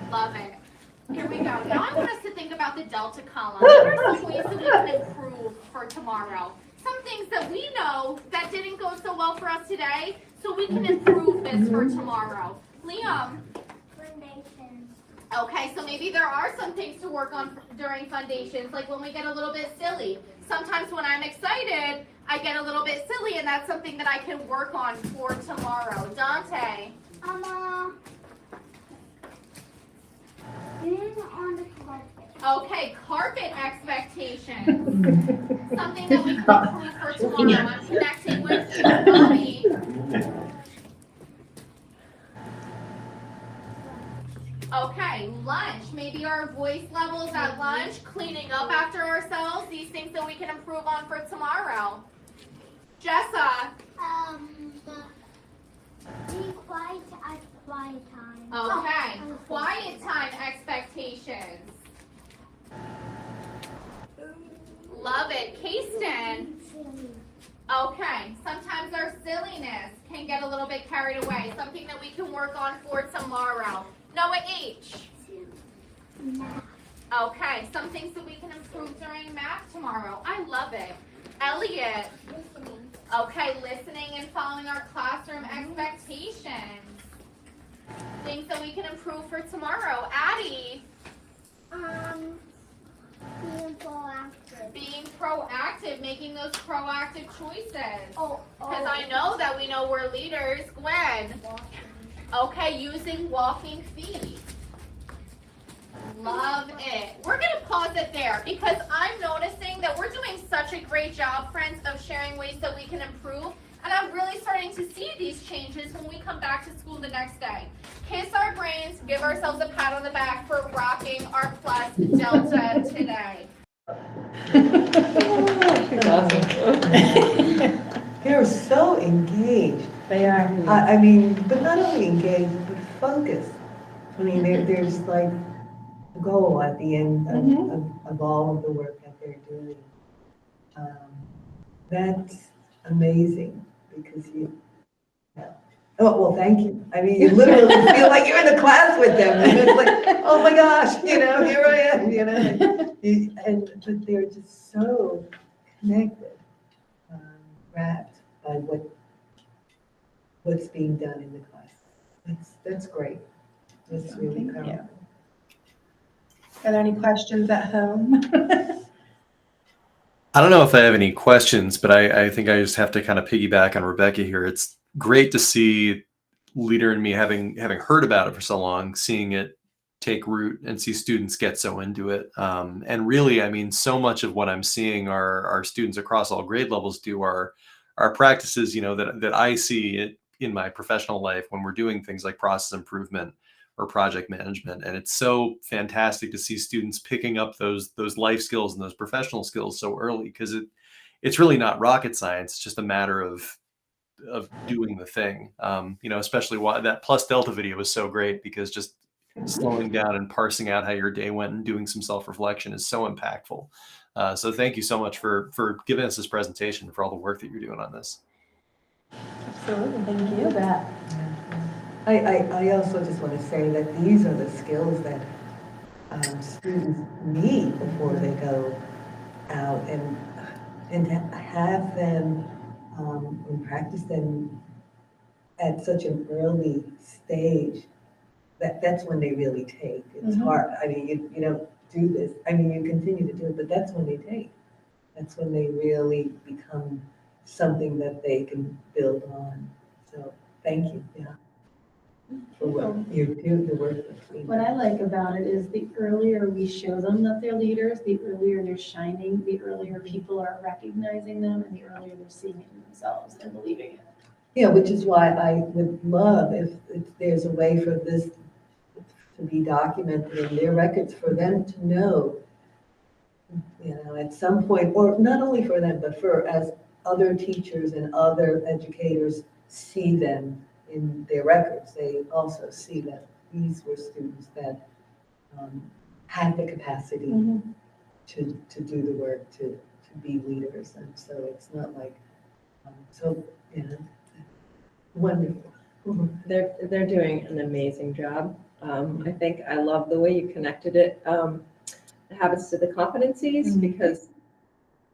Love it. Here we go. Now I want us to think about the delta column. What are some ways that we can improve for tomorrow? Some things that we know that didn't go so well for us today, so we can improve this for tomorrow. Liam. Okay, so maybe there are some things to work on during foundations, like when we get a little bit silly. Sometimes when I'm excited, I get a little bit silly, and that's something that I can work on for tomorrow. Dante. On the carpet. Okay, carpet expectations. Something that we can improve for tomorrow. I'm connecting with Bobby. Okay, lunch. Maybe our voice levels at lunch, cleaning up after ourselves, these things that we can improve on for tomorrow. Jessa. Be quiet at quiet time. Okay, quiet time expectations. Love it. Kasten. Okay, sometimes our silliness can get a little bit carried away. Something that we can work on for tomorrow. Noah H. Okay, some things that we can improve during math tomorrow. I love it. Elliot. Okay, listening and following our classroom expectations. Things that we can improve for tomorrow. Addie. Being proactive. Being proactive, making those proactive choices. Because I know that we know we're leaders. Gwen. Okay, using walking feet. Love it. We're going to pause it there because I'm noticing that we're doing such a great job, friends, of sharing ways that we can improve. And I'm really starting to see these changes when we come back to school the next day. Kiss our brains, give ourselves a pat on the back for rocking our plus delta today. They're so engaged. They are. I mean, but not only engaged, but focused. I mean, there's like a goal at the end of all of the work that they're doing. That's amazing because oh, well, thank you. I mean, you literally feel like you're in the class with them. And it's like, oh my gosh, here I am, but they're just so connected, wrapped by what's being done in the class. That's great. That's really powerful. Are there any questions at home? I don't know if I have any questions, but I think I just have to kind of piggyback on Rebecca here. It's great to see Leader in Me having heard about it for so long, seeing it take root and see students get so into it. And really, I mean, so much of what I'm seeing our students across all grade levels do are practices, you know, that I see it in my professional life when we're doing things like process improvement or project management. And it's so fantastic to see students picking up those life skills and those professional skills so early, because it's really not rocket science. It's just a matter of doing the thing. You know, especially why that plus delta video was so great, because just slowing down and parsing out how your day went and doing some self-reflection is so impactful. So thank you so much for giving us this presentation, for all the work that you're doing on this. Absolutely, thank you. I also just want to say that these are the skills that students need before they go out, and have them and practice them at such an early stage. That's when they really take. It's hard. I mean, you don't do this. I mean, you continue to do it, but that's when they take. That's when they really become something that they can build on. So thank you, yeah, for what you do, the work between. What I like about it is the earlier we show them that they're leaders, the earlier they're shining, the earlier people are recognizing them, and the earlier they're seeing it in themselves and believing it. Yeah, which is why I would love if there's a way for this to be documented in their records, for them to know, you know, at some point, or not only for them, but for as other teachers and other educators see them in their records, they also see that these were students that had the capacity to do the work, to be leaders. And so it's not like, so, you know, wonderful. They're doing an amazing job. I think I love the way you connected it, the habits to the competencies, because,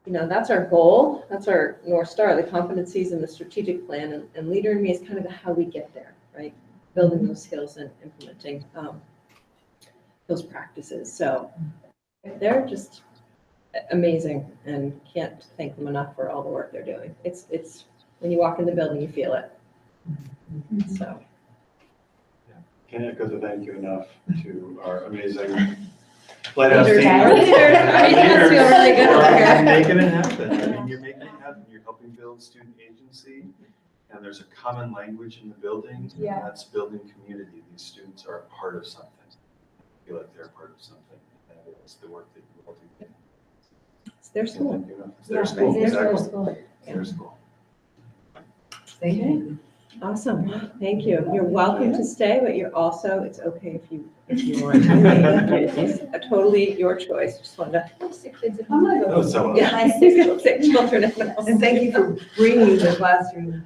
you know, that's our goal, that's our North Star, the competencies and the strategic plan, and Leader in Me is kind of how we get there, right? Building those skills and implementing those practices. So they're just amazing, and can't thank them enough for all the work they're doing. It's when you walk in the building, you feel it. So. Can't echo the thank you enough to our amazing Lighthouse team. Leaders feel really good over here. You're making it happen. I mean, you're making it happen. You're helping build student agency, and there's a common language in the building. Yeah. And that's building community. These students are a part of something. I feel like they're a part of something. And it's the work that you all do. It's their school. It's their school. It's their Exactly. school. It's their school. Thank you. Awesome, thank you. You're welcome to stay, but you're also, it's okay if you want to leave. It's totally your choice. Just wanted to. I have 6 kids at Oh, home. so Yeah, I see 6 children at home. And thank you for bringing the classroom to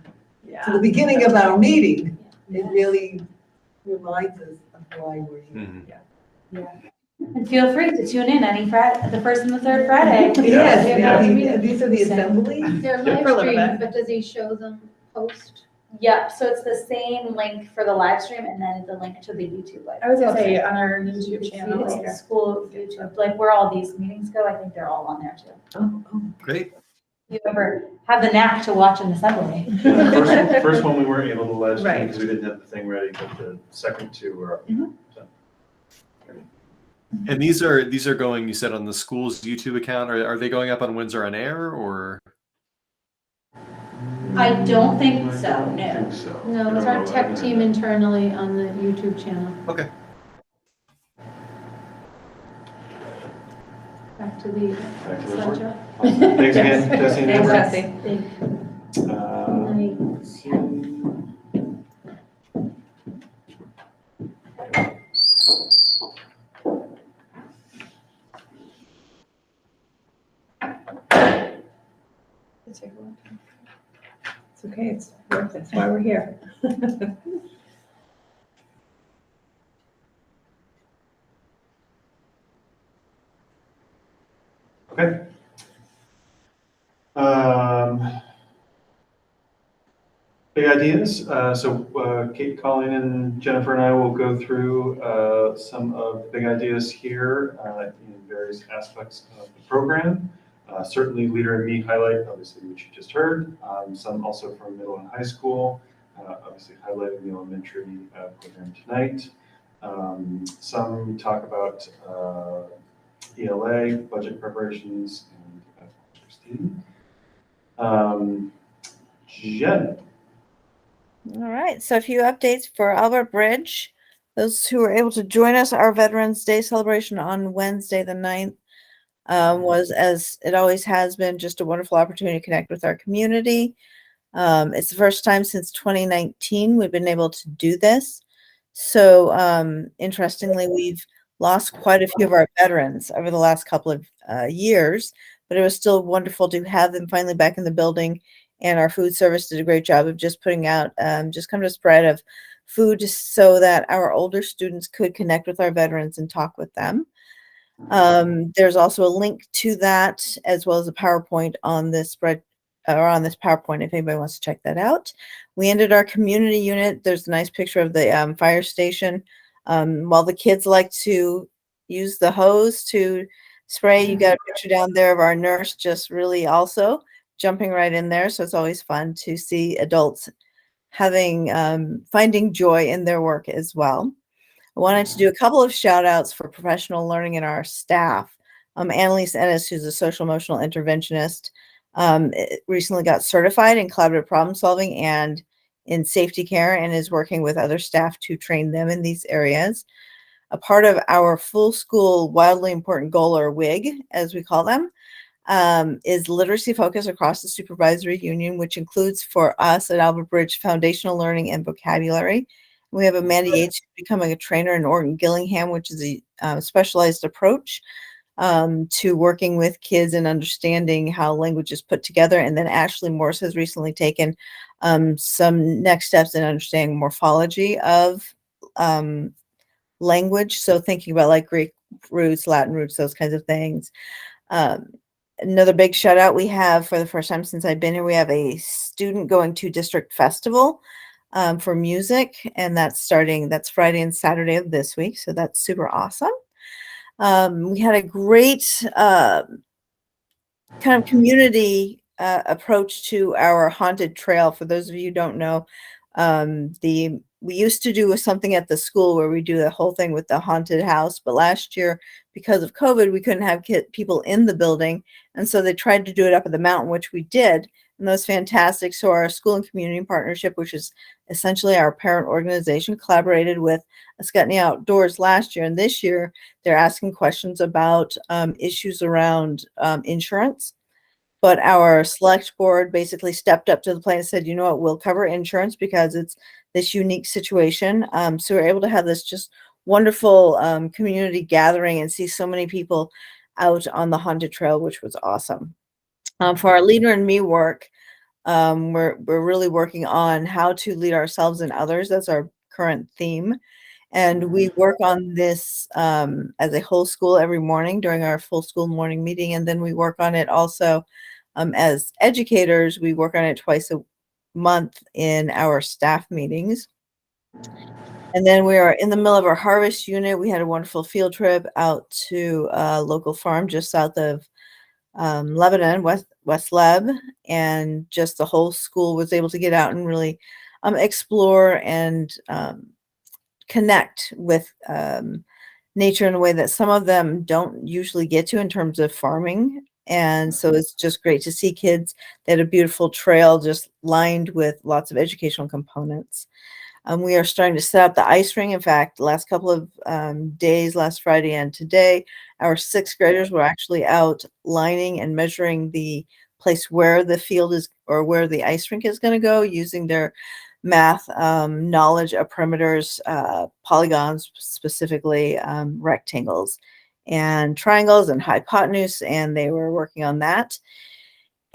the Yeah. beginning of our meeting. It really reminds us of why we're here. And feel free to tune in any Friday, the first and the third Friday. Yes, Yeah. these are the assemblies. They're Yeah, live for a little streamed, but does he show them post? Yep, so it's the same link for the live stream and then the link to the YouTube live. I was gonna say on our YouTube channel It's the later. school YouTube, like where all these meetings go, I think they're all on there too. Oh, Great. If you ever have the knack to watch an assembly. Yeah, the first one we weren't able to live stream Right. because we didn't have the thing ready, but the second two were up. So. And these are going, you said, on the school's YouTube account. Are they going up on Windsor on Air, or? I don't think I so, don't no. think so. No, it's our tech team internally on the YouTube channel. Okay. Back to the Back to the report. slideshow. Awesome. Thanks again, Jesse and Thanks, Amber. Jesse. Let's see. It's okay, it's work, that's why we're here. Okay. Big ideas. Kate, Colleen, and Jennifer and I will go through some of the big ideas here in various aspects of the program. Certainly Leader in Me highlight, obviously, which you just heard. Some also from middle and high school, obviously highlighting the elementary program tonight. Some talk about ELA, budget preparations, and Christine. Jen. All right, so a few updates for Albert Bridge. Those who were able to join us, our Veterans Day celebration on Wednesday the 9th was, as it always has been, just a wonderful opportunity to connect with our community. It's the first time since 2019 we've been able to do this. So interestingly, we've lost quite a few of our veterans over the last couple of years, but it was still wonderful to have them finally back in the building. And our food service did a great job of just putting out just kind of a spread of food so that our older students could connect with our veterans and talk with them. There's also a link to that as well as a PowerPoint on this spread or on this PowerPoint if anybody wants to check that out. We ended our community unit. There's a nice picture of the fire station. While the kids like to use the hose to spray, you got a picture down there of our nurse just really also jumping right in there. So it's always fun to see adults having finding joy in their work as well. I wanted to do a couple of shout outs for professional learning in our staff. Annalise Ennis, who's a social emotional interventionist, recently got certified in collaborative problem solving and in safety care and is working with other staff to train them in these areas. A part of our full school wildly important goal, or WIG, as we call them, is literacy focus across the supervisory union, which includes for us at Albert Bridge foundational learning and vocabulary. We have Amanda Yates becoming a trainer in Orton Gillingham, which is a specialized approach to working with kids and understanding how language is put together. And then Ashley Morse has recently taken some next steps in understanding morphology of language. So thinking about like Greek roots, Latin roots, those kinds of things. Another big shout out we have for the first time since I've been here, we have a student going to district festival for music, and that's Friday and Saturday of this week. So that's super awesome. We had a great kind of community approach to our haunted trail. For those of you who don't know, we used to do something at the school where we do the whole thing with the haunted house, but last year, because of COVID, we couldn't have people in the building, and so they tried to do it up at the mountain, which we did, and that was fantastic. So our school and community partnership, which is essentially our parent organization, collaborated with Ascutney Outdoors last year, and this year they're asking questions about issues around insurance. But our select board basically stepped up to the plate and said, you know what, we'll cover insurance because it's this unique situation. So we're able to have this just wonderful community gathering and see so many people out on the haunted trail, which was awesome. For our Leader in Me work, we're really working on how to lead ourselves and others. That's our current theme. And we work on this as a whole school every morning during our full school morning meeting. And then we work on it also as educators. We work on it twice a month in our staff meetings. And then we are in the middle of our harvest unit. We had a wonderful field trip out to a local farm just south of Lebanon, West Leb, and just the whole school was able to get out and really explore and connect with nature in a way that some of them don't usually get to in terms of farming. And so it's just great to see kids. They had a beautiful trail just lined with lots of educational components. We are starting to set up the ice ring. In fact, the last couple of days, last Friday and today, our sixth graders were actually out lining and measuring the place where the field is or where the ice rink is going to go using their math knowledge of perimeters, polygons, specifically rectangles and triangles and hypotenuse, and they were working on that.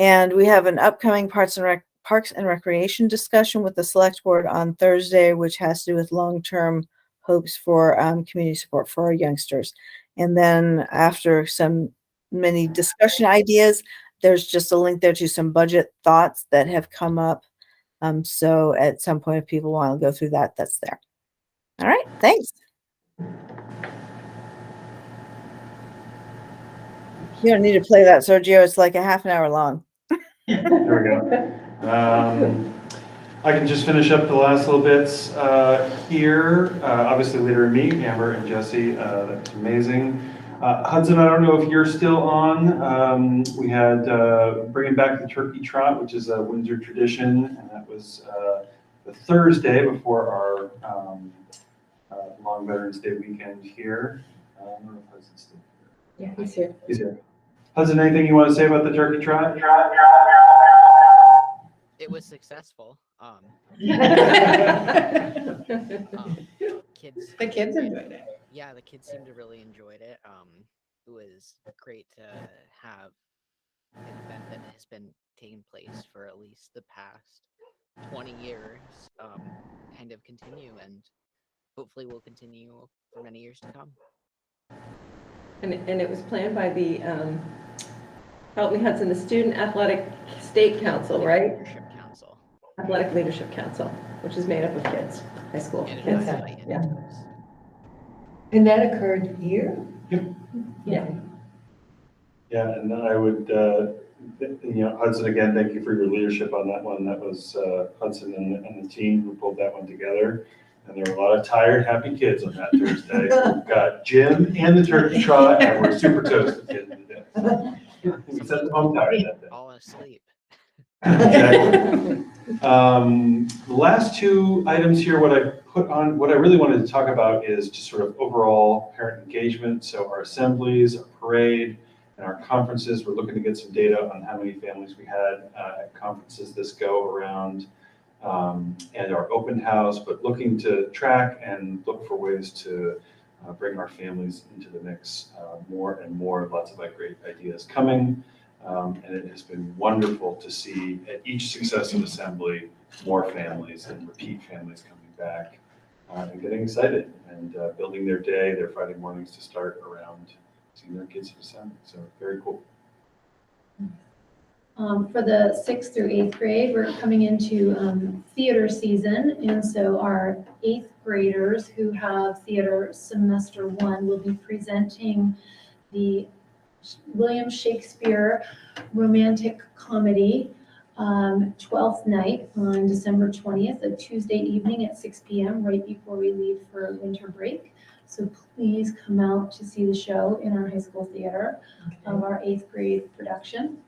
And we have an upcoming Parks and Recreation discussion with the select board on Thursday, which has to do with long-term hopes for community support for our youngsters. And then after many discussion ideas, there's just a link there to some budget thoughts that have come up. So at some point, if people want to go through that, that's there. All right, thanks. You don't need to play that, Sergio. It's like a half an hour long. There we go. I can just finish up the last little bits here. Obviously, Leader and me, Amber and Jesse, that's amazing. Hudson, I don't know if you're still on. We had bringing back the turkey trot, which is a Windsor tradition, and that was the Thursday before our long Veterans Day weekend here. I don't know if Hudson's still here. Yeah, he's here. He's here. Hudson, anything you want to say about the turkey trot? It was successful. Kids. The kids enjoyed it. Yeah, the kids seemed to really enjoyed it. It was great to have an event that has been taking place for at least the past 20 years kind of continue, and hopefully will continue for many years to come. And it was planned by the help me Hudson, the Student Athletic State Council, right? Leadership Council. Athletic Leadership Council, which is made up of kids, high school And kids. Yeah. And that occurred here? Yeah. Yeah, and I would, Hudson, again, thank you for your leadership on that one. That was Hudson and the team who pulled that one together. And there were a lot of tired, happy kids on that Thursday. We've got Jim and the turkey trot, and we're super toasted kids today. We sent them home tired that day. All asleep. Exactly. The last two items here, what I really wanted to talk about is just sort of overall parent engagement. So our assemblies, our parade, and our conferences, we're looking to get some data on how many families we had at conferences this go around, and our open house, but looking to track and look for ways to bring our families into the mix more and more. Lots of great ideas coming. And it has been wonderful to see at each successive assembly, more families and repeat families coming back and getting excited and building their day, their Friday mornings to start around seeing their kids at assembly. So very cool. For the 6th through 8th grade, we're coming into theater season, and so our 8th graders who have theater semester 1 will be presenting the William Shakespeare romantic comedy 12th night on December 20th, a Tuesday evening at 6 p.m. right before we leave for winter break. So please come out to see the show in our high school theater of our 8th grade production.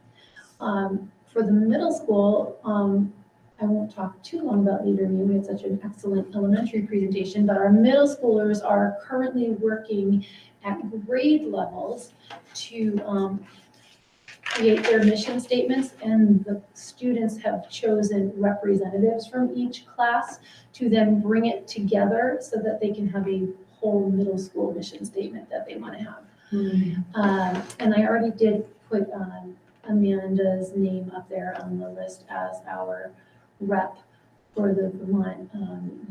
For the middle school, I won't talk too long about Leader Me. We had such an excellent elementary presentation, but our middle schoolers are currently working at grade levels to create their mission statements, and the students have chosen representatives from each class to then bring it together so that they can have a whole middle school mission statement that they want to have. And I already did put Amanda's name up there on the list as our rep for the Vermont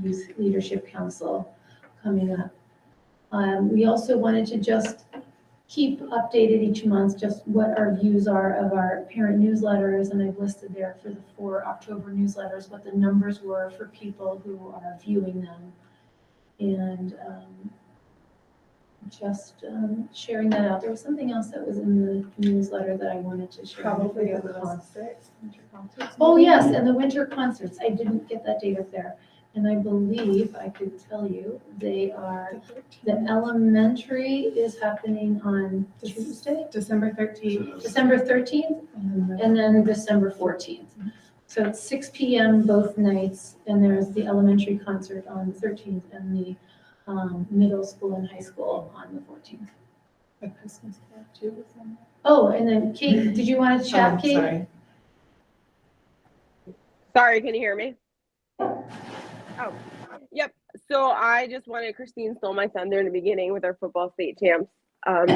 Youth Leadership Council coming up. We also wanted to just keep updated each month just what our views are of our parent newsletters, and I've listed there for the 4 October newsletters what the numbers were for people who are viewing them, and just sharing that out. There was something else that was in the newsletter that I wanted to share. Probably the concerts, winter concerts. Oh, yes, and the winter concerts. I didn't get that date up there. And I believe I could tell you they are, the elementary is happening on Tuesday, December 13th. December 13th, and then December 14th. So it's 6 p.m. both nights, and there's the elementary concert on the 13th and the middle school and high school on the 14th. The Christmas card too. Oh, and then Kate, did you want to chat, Kate? Sorry. Sorry, can you hear me? Oh, yep. So I just wanted, Christine stole my thunder in the beginning with our football state champs. I'm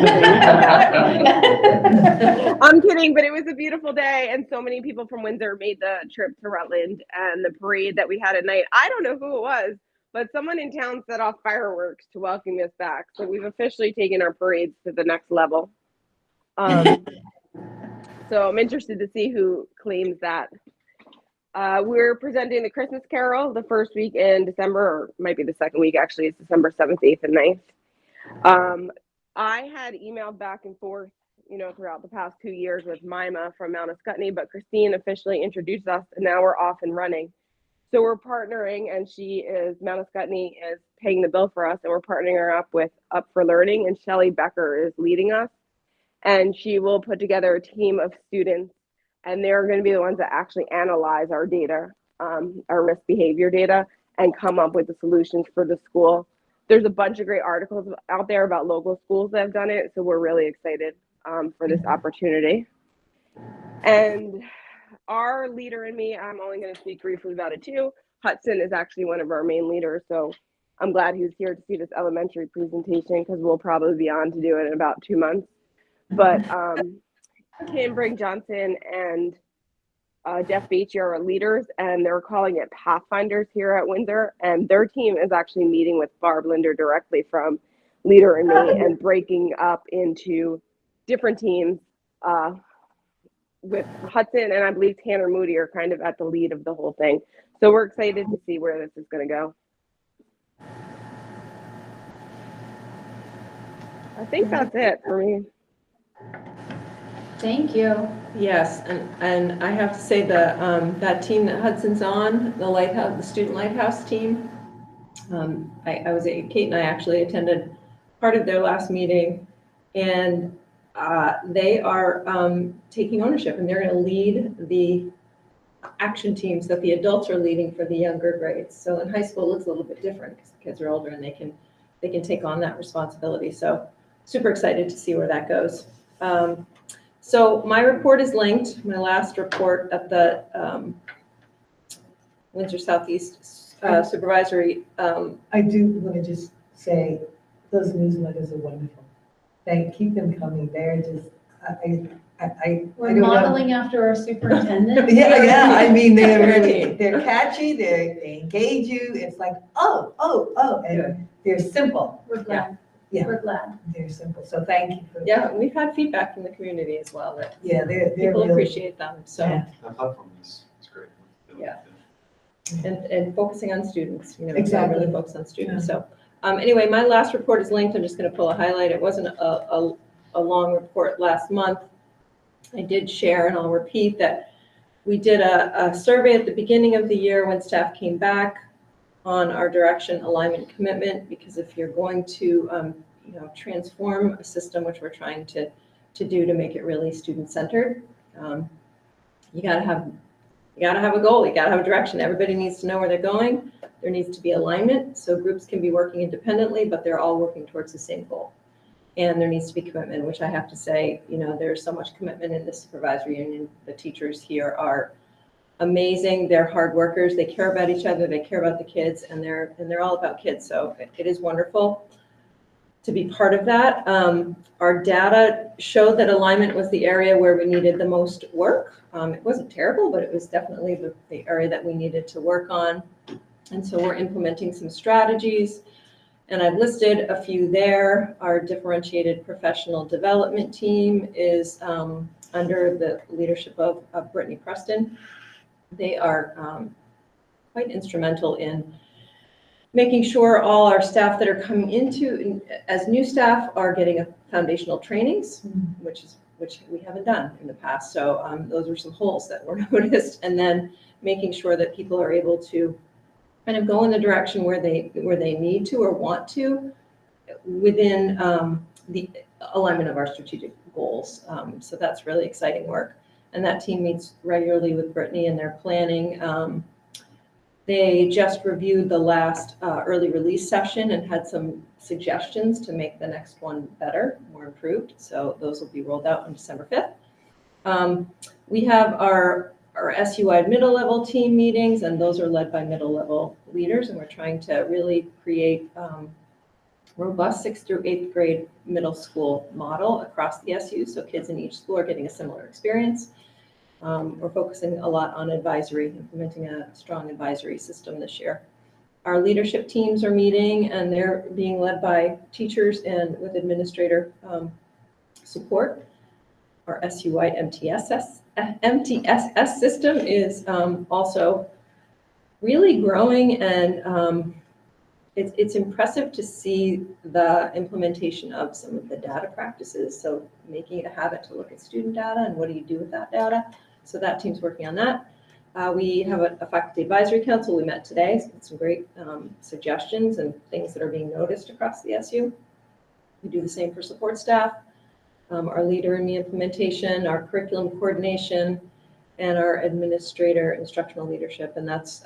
kidding, but it was a beautiful day, and so many people from Windsor made the trip to Rutland, and the parade that we had at night, I don't know who it was, but someone in town set off fireworks to welcome us back. So we've officially taken our parades to the next level. So I'm interested to see who claims that. We're presenting the Christmas Carol the first week in December, or might be the second week actually. It's December 7th, 8th, and 9th. I had emailed back and forth throughout the past 2 years with Mima from Mount Escutney, but Christine officially introduced us and now we're off and running. So we're partnering, and Mount Escutney is paying the bill for us, and we're partnering her up with Up for Learning, and Shelly Becker is leading us. And she will put together a team of students, and they're going to be the ones that actually analyze our data, our risk behavior data, and come up with the solutions for the school. There's a bunch of great articles out there about local schools that have done it, so we're really excited for this opportunity. And our leader in me, I'm only going to speak briefly about it too. Hudson is actually one of our main leaders, so I'm glad he was here to see this elementary presentation because we'll probably be on to do it in about 2 months. But Kim Brigg-Johnson and Jeff Beachy are our leaders, and they're calling it Pathfinders here at Windsor, and their team is actually meeting with Barb Linder directly from Leader in Me and breaking up into different teams with Hudson and I believe Tanner Moody are kind of at the lead of the whole thing. So we're excited to see where this is going to go. I think that's it for me. Thank you. Yes, and I have to say that team that Hudson's on, the student lighthouse team. Kate and I actually attended part of their last meeting, and they are taking ownership, and they're going to lead the action teams that the adults are leading for the younger grades. So in high school, it looks a little bit different because the kids are older and they can take on that responsibility. So super excited to see where that goes. So my report is linked. My last report at the Windsor Southeast Supervisory. I do want to just say those newsletters are wonderful. Keep them coming. They're just, We're modeling after our superintendent. Yeah. I mean, they're catchy. They engage you. It's like, oh, and they're simple. We're glad. Yeah. We're glad. They're simple. So thank you for. Yeah, we've had feedback from the community as well that they're people really, appreciate them. So That platform is great. Yeah. And focusing on students, Exactly. really focus on students. So anyway, my last report is linked. I'm just going to pull a highlight. It wasn't a long report last month. I did share, and I'll repeat that we did a survey at the beginning of the year when staff came back on our direction, alignment, commitment, because if you're going to transform a system, which we're trying to do to make it really student-centered, you got to have a goal, you got to have a direction. Everybody needs to know where they're going. There needs to be alignment, so groups can be working independently, but they're all working towards the same goal. And there needs to be commitment, which I have to say, there's so much commitment in the supervisory union. The teachers here are amazing. They're hard workers. They care about each other. They care about the kids, and they're all about kids. So it is wonderful to be part of that. Our data showed that alignment was the area where we needed the most work. It wasn't terrible, but it was definitely the area that we needed to work on. And so we're implementing some strategies, and I've listed a few there. Our differentiated professional development team is under the leadership of Brittany Preston. They are quite instrumental in making sure all our staff that are coming into as new staff are getting foundational trainings, which we haven't done in the past. So those were some holes that were noticed, and then making sure that people are able to kind of go in the direction where they need to or want to within the alignment of our strategic goals. So that's really exciting work. And that team meets regularly with Brittany, and they're planning. They just reviewed the last early release session and had some suggestions to make the next one better, more improved. So those will be rolled out on December 5th. We have our SU-wide middle level team meetings, and those are led by middle level leaders. And we're trying to really create robust 6th through 8th grade middle school model across the SU. So kids in each school are getting a similar experience. We're focusing a lot on advisory, implementing a strong advisory system this year. Our leadership teams are meeting, and they're being led by teachers and with administrator support. Our SU-wide MTSS system is also really growing, and it's impressive to see the implementation of some of the data practices. So making it a habit to look at student data and what do you do with that data. So that team's working on that. We have a faculty advisory council. We met today, so some great suggestions and things that are being noticed across the SU. We do the same for support staff, our leader in the implementation, our curriculum coordination, and our administrator instructional leadership. And that's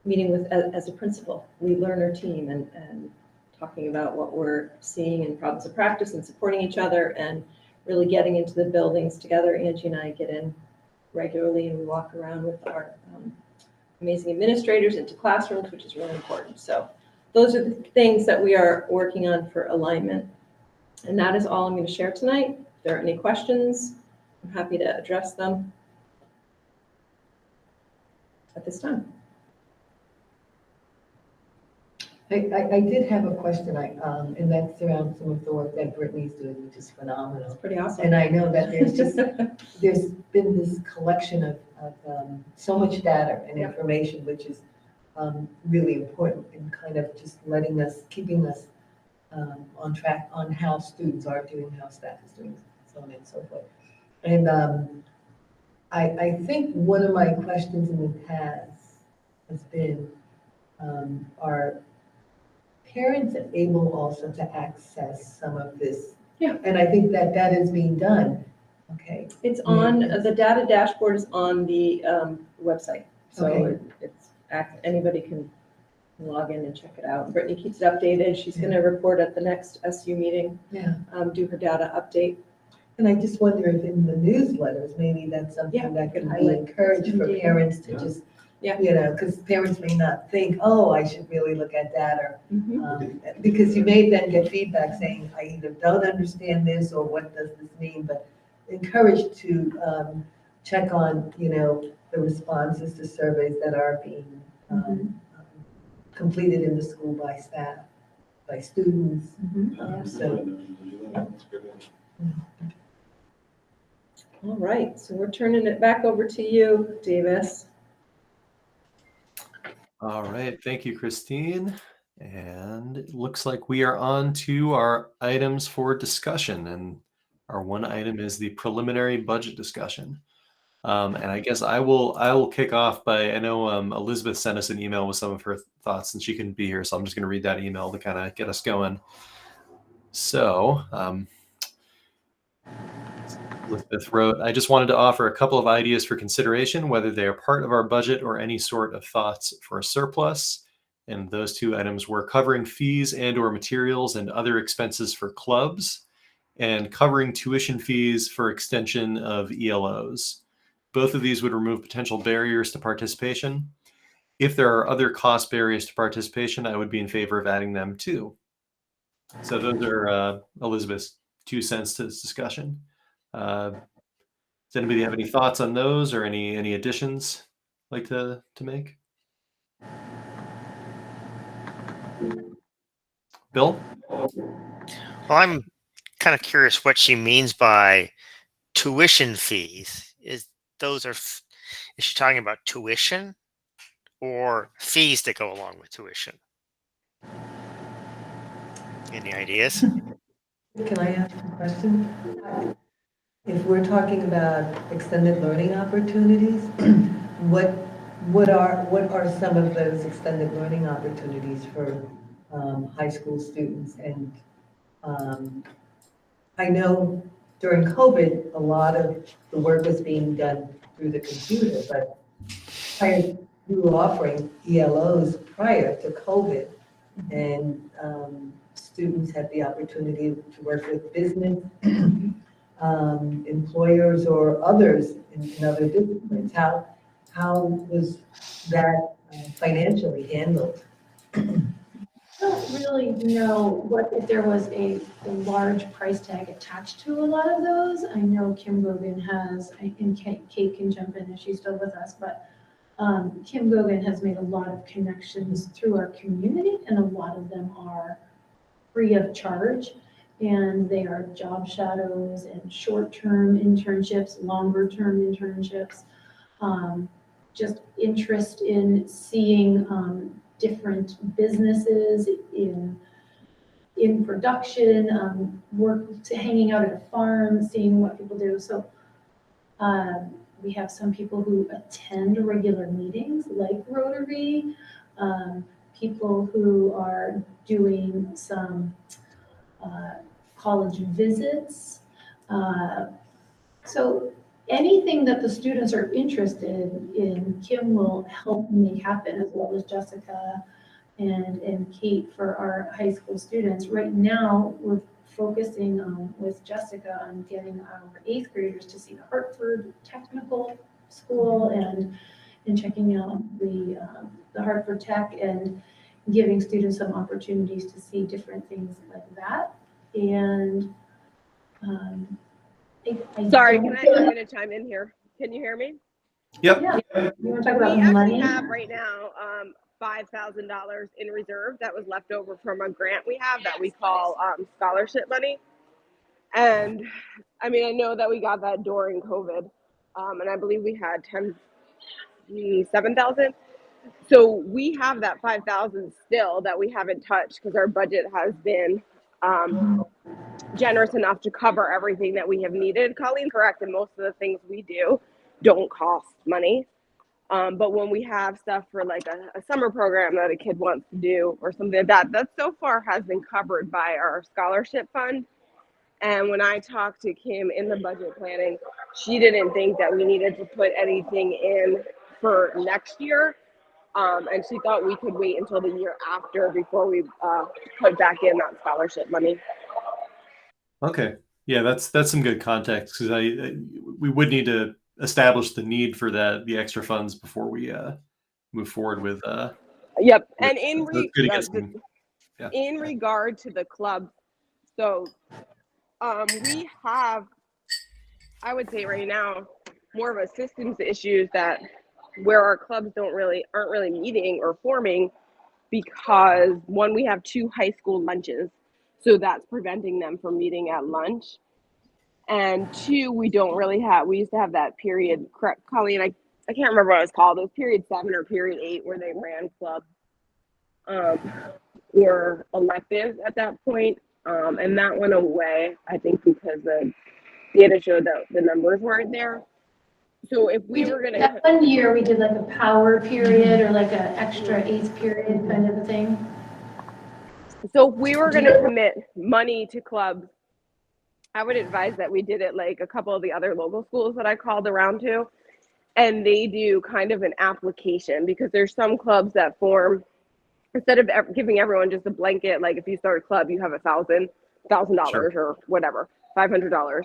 meeting with as a principal, lead learner team, and talking about what we're seeing in problems of practice and supporting each other and really getting into the buildings together. Angie and I get in regularly and we walk around with our amazing administrators into classrooms, which is really important. So those are the things that we are working on for alignment. And that is all I'm going to share tonight. If there are any questions, I'm happy to address them at this time. I did have a question, and that's around some of the work that Brittany's doing, which is phenomenal. It's pretty awesome. And I know that there's been this collection of so much data and information, which is really important in kind of just keeping us on track on how students are doing, how staff is doing, so on and so forth. And I think one of my questions in the past has been, are parents able also to access some of this? Yeah. And I think that is being done. Okay. It's on, the data dashboard is on the website. So Okay. Anybody can log in and check it out. Brittany keeps it updated. She's going to report at the next SU meeting, Yeah. Do her data update. And I just wonder if in the newsletters, maybe that's something that could be encouraged for parents to just, because parents may not think, oh, I should really look at data. Because you may then get feedback saying, I either don't understand this or what does this mean, but encouraged to check on, the responses to surveys that are being completed in the school by staff, by students. All right, so we're turning it back over to you, Davis. All right, thank you, Christine. And it looks like we are on to our items for discussion. And our one item is the preliminary budget discussion. And I guess I will kick off by, I know Elizabeth sent us an email with some of her thoughts and she couldn't be here. So I'm just going to read that email to kind of get us going. So Elizabeth wrote, I just wanted to offer a couple of ideas for consideration, whether they are part of our budget or any sort of thoughts for a surplus. And those two items were covering fees and or materials and other expenses for clubs and covering tuition fees for extension of ELOs. Both of these would remove potential barriers to participation. If there are other cost barriers to participation, I would be in favor of adding them too. So those are Elizabeth's 2 cents to this discussion. Does anybody have any thoughts on those or any additions like to make? Bill? Well, I'm kind of curious what she means by tuition fees. Is she talking about tuition or fees that go along with tuition? Any ideas? Can I ask a question? If we're talking about extended learning opportunities, what are some of those extended learning opportunities for high school students? And I know during COVID, a lot of the work was being done through the computer, but we were offering ELOs prior to COVID, and students had the opportunity to work with business, employers, or others in other disciplines. How was that financially handled? I don't really know if there was a large price tag attached to a lot of those. I know Kim Gogan has, and Kate can jump in if she's still with us, but Kim Gogan has made a lot of connections through our community, and a lot of them are free of charge. And they are job shadows and short-term internships, longer-term internships, just interest in seeing different businesses in production, work to hanging out at a farm, seeing what people do. So we have some people who attend regular meetings like Rotary, people who are doing some college visits. So anything that the students are interested in, Kim will help make happen, as well as Jessica and Kate for our high school students. Right now, we're focusing with Jessica on getting our 8th graders to see the Hartford Technical School and checking out the Hartford Tech and giving students some opportunities to see different things like that. And Sorry, I'm going to chime in here. Can you hear me? Yep. Yeah. You want to talk We about actually money? have right now $5,000 in reserve that was left over from a grant we have that we call scholarship money. And I mean, I know that we got that during COVID, and I believe we had 7,000. So we have that 5,000 still that we haven't touched because our budget has been generous enough to cover everything that we have needed. Colleen's correct, and most of the things we do don't cost money. But when we have stuff for like a summer program that a kid wants to do or something like that, that so far has been covered by our scholarship fund. And when I talked to Kim in the budget planning, she didn't think that we needed to put anything in for next year. And she thought we could wait until the year after before we put back in that scholarship money. Okay. Yeah, that's some good context, because we would need to establish the need for the extra funds before we move forward with. Yep. With, And in regard to the club, so we have, I would say right now, more of a systems issues that where our clubs aren't really meeting or forming, because one, we have 2 high school lunches, so that's preventing them from meeting at lunch. And 2, we don't really have, we used to have that period, correct, Colleen, I can't remember what it was called, it was period 7 or period 8 where they ran club or electives at that point. And that went away, I think, because the data showed that the numbers weren't there. So if we were going to... That one year, we did like a power period or like an extra 8th period kind of a thing. So if we were going to commit money to clubs, I would advise that we did it like a couple of the other local schools that I called around to, and they do kind of an application, because there's some clubs that form, instead of giving everyone just a blanket, like if you start a club, you have $1,000 or whatever, $500.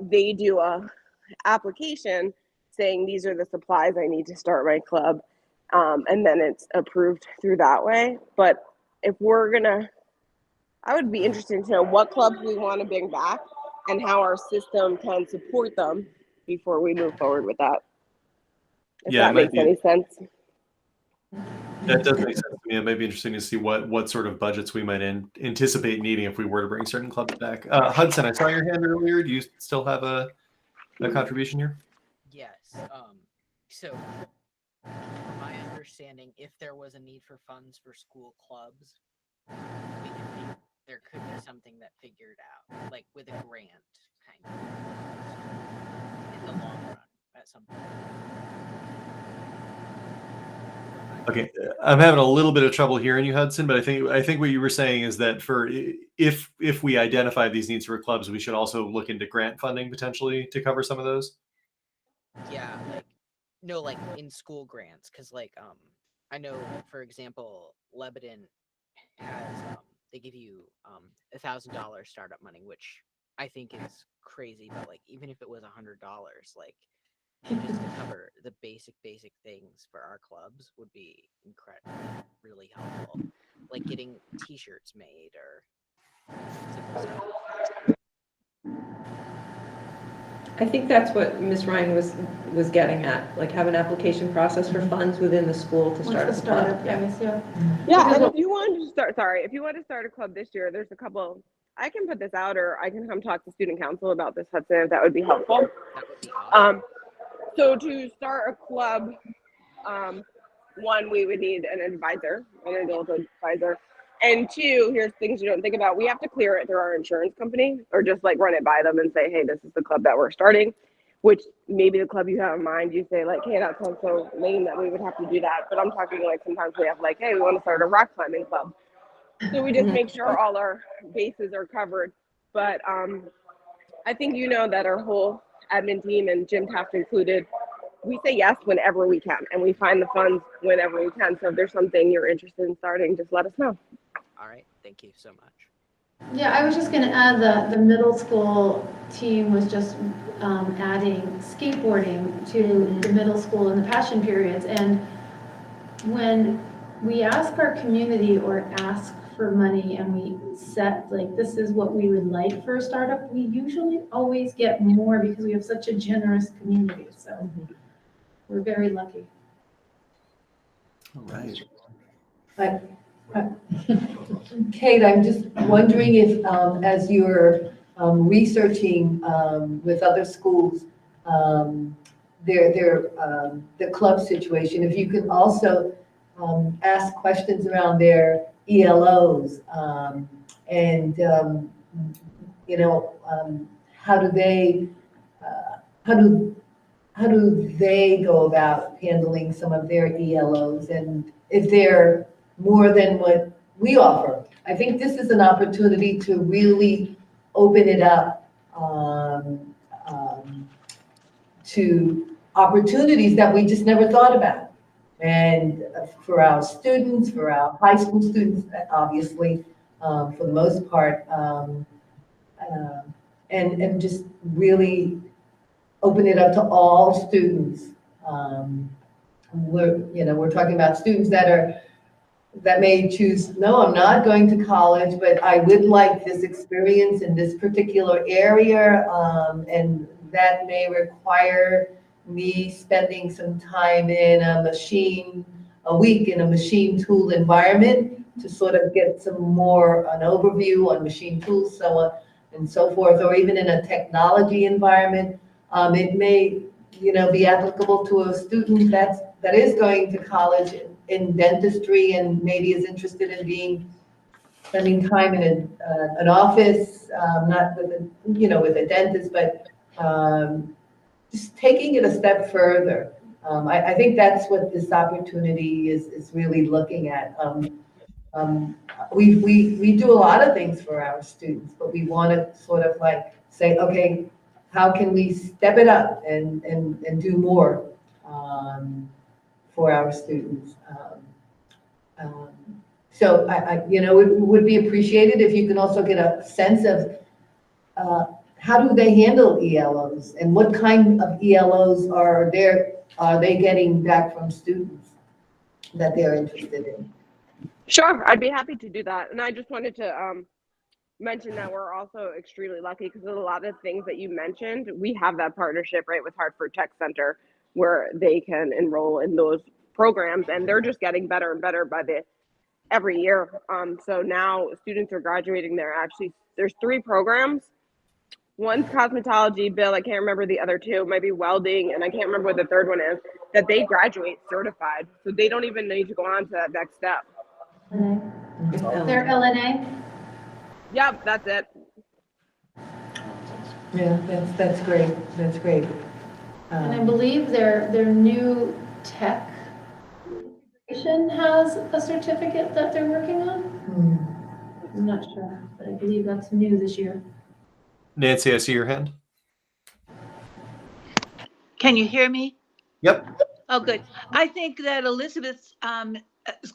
They do a application saying these are the supplies I need to start my club, and then it's approved through that way. But if we're gonna, I would be interested to know what clubs we want to bring back and how our system can support them before we move forward with that. If that makes any sense. That does make sense to me. It might be interesting to see what sort of budgets we might anticipate needing if we were to bring certain clubs back. Hudson, I saw your hand earlier. Do you still have a contribution here? Yes. So, from my understanding, if there was a need for funds for school clubs, there could be something that figured out, like with a grant, kind of, in the long run, at some point. Okay, I'm having a little bit of trouble hearing you, Hudson, but I think what you were saying is that for if we identify these needs for clubs, we should also look into grant funding potentially to cover some of those. Yeah, like in school grants, because I know, for example, Lebanon has they give you $1,000 startup money, which I think is crazy, but like even if it was $100, like just to cover the basic things for our clubs would be really helpful, like getting T-shirts made or simple stuff like that. I think that's what Ms. Ryan was getting at, like have an application process for funds within the school to start a club. Yeah, and if you want to start a club this year, there's a couple. I can put this out, or I can come talk to student council about this, Hudson, if that would be helpful. That would be awesome. So to start a club, one, we would need an advisor, an adult advisor. And two, here's things you don't think about. We have to clear it through our insurance company or just like run it by them and say, hey, this is the club that we're starting, which maybe the club you have in mind, you say like, hey, that sounds so lame that we would have to do that. But I'm talking like sometimes we have like, hey, we want to start a rock climbing club. So we just make sure all our bases are covered. But I think you know that our whole admin team and gym task included, we say yes whenever we can, and we find the funds whenever we can. So if there's something you're interested in starting, just let us know. All right, thank you so much. Yeah, I was just going to add that the middle school team was just adding skateboarding to the middle school in the passion periods. And when we ask our community or ask for money and we set like, this is what we would like for a startup, we usually always get more because we have such a generous community. So we're very lucky. All right. Kate, I'm just wondering if, as you're researching with other schools, the club situation, if you can also ask questions around their ELOs and, you know, how do they go about handling some of their ELOs, and if they're more than what we offer? I think this is an opportunity to really open it up to opportunities that we just never thought about. And for our students, for our high school students, obviously, for the most part, and just really open it up to all students. We're talking about students that may choose, no, I'm not going to college, but I would like this experience in this particular area, and that may require me spending some time in a week in a machine tool environment to sort of get an overview on machine tools, so on and so forth, or even in a technology environment. It may, be applicable to a student that is going to college in dentistry and maybe is interested in spending time in an office, not with a dentist, but just taking it a step further. I think that's what this opportunity is really looking at. We do a lot of things for our students, but we want to sort of like say, okay, how can we step it up and do more for our students? So it would be appreciated if you can also get a sense of how do they handle ELOs, and what kind of ELOs are they getting back from students that they're interested in? Sure, I'd be happy to do that. And I just wanted to mention that we're also extremely lucky because a lot of things that you mentioned, we have that partnership right with Hartford Tech Center where they can enroll in those programs, and they're just getting better and better every year. So now students are graduating there. Actually, there's 3 programs. One's cosmetology, Bill, I can't remember the other 2, maybe welding, and I can't remember what the third one is, that they graduate certified. So they don't even need to go on to that next step. They're LNA? Yep, that's it. Yeah, that's great. That's great. And I believe their new tech has a certificate that they're working on. I'm not sure, but I believe that's new this year. Nancy, I see your hand. Can you hear me? Yep. Oh, good. I think that Elizabeth's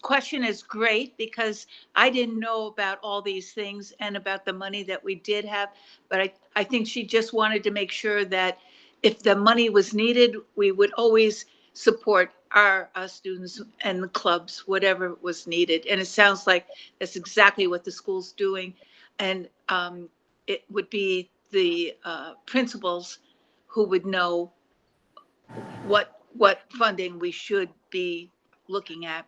question is great because I didn't know about all these things and about the money that we did have. But I think she just wanted to make sure that if the money was needed, we would always support our students and the clubs, whatever was needed. And it sounds like that's exactly what the school's doing. And it would be the principals who would know what funding we should be looking at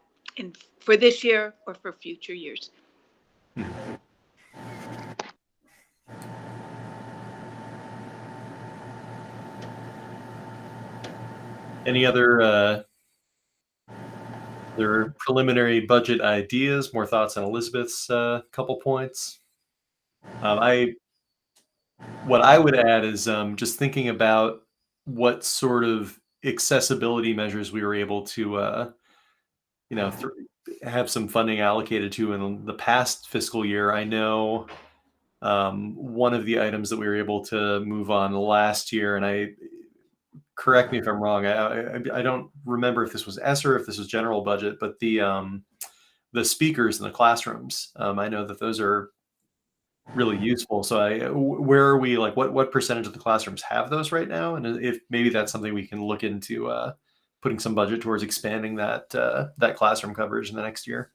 for this year or for future years. Any other other preliminary budget ideas, more thoughts on Elizabeth's couple points. What I would add is just thinking about what sort of accessibility measures we were able to, have some funding allocated to in the past fiscal year. I know one of the items that we were able to move on last year, and correct me if I'm wrong. I don't remember if this was ESSER or if this was general budget, but the speakers in the classrooms. I know that those are really useful. So where are we, like what percentage of the classrooms have those right now? And if maybe that's something we can look into putting some budget towards expanding that classroom coverage in the next year.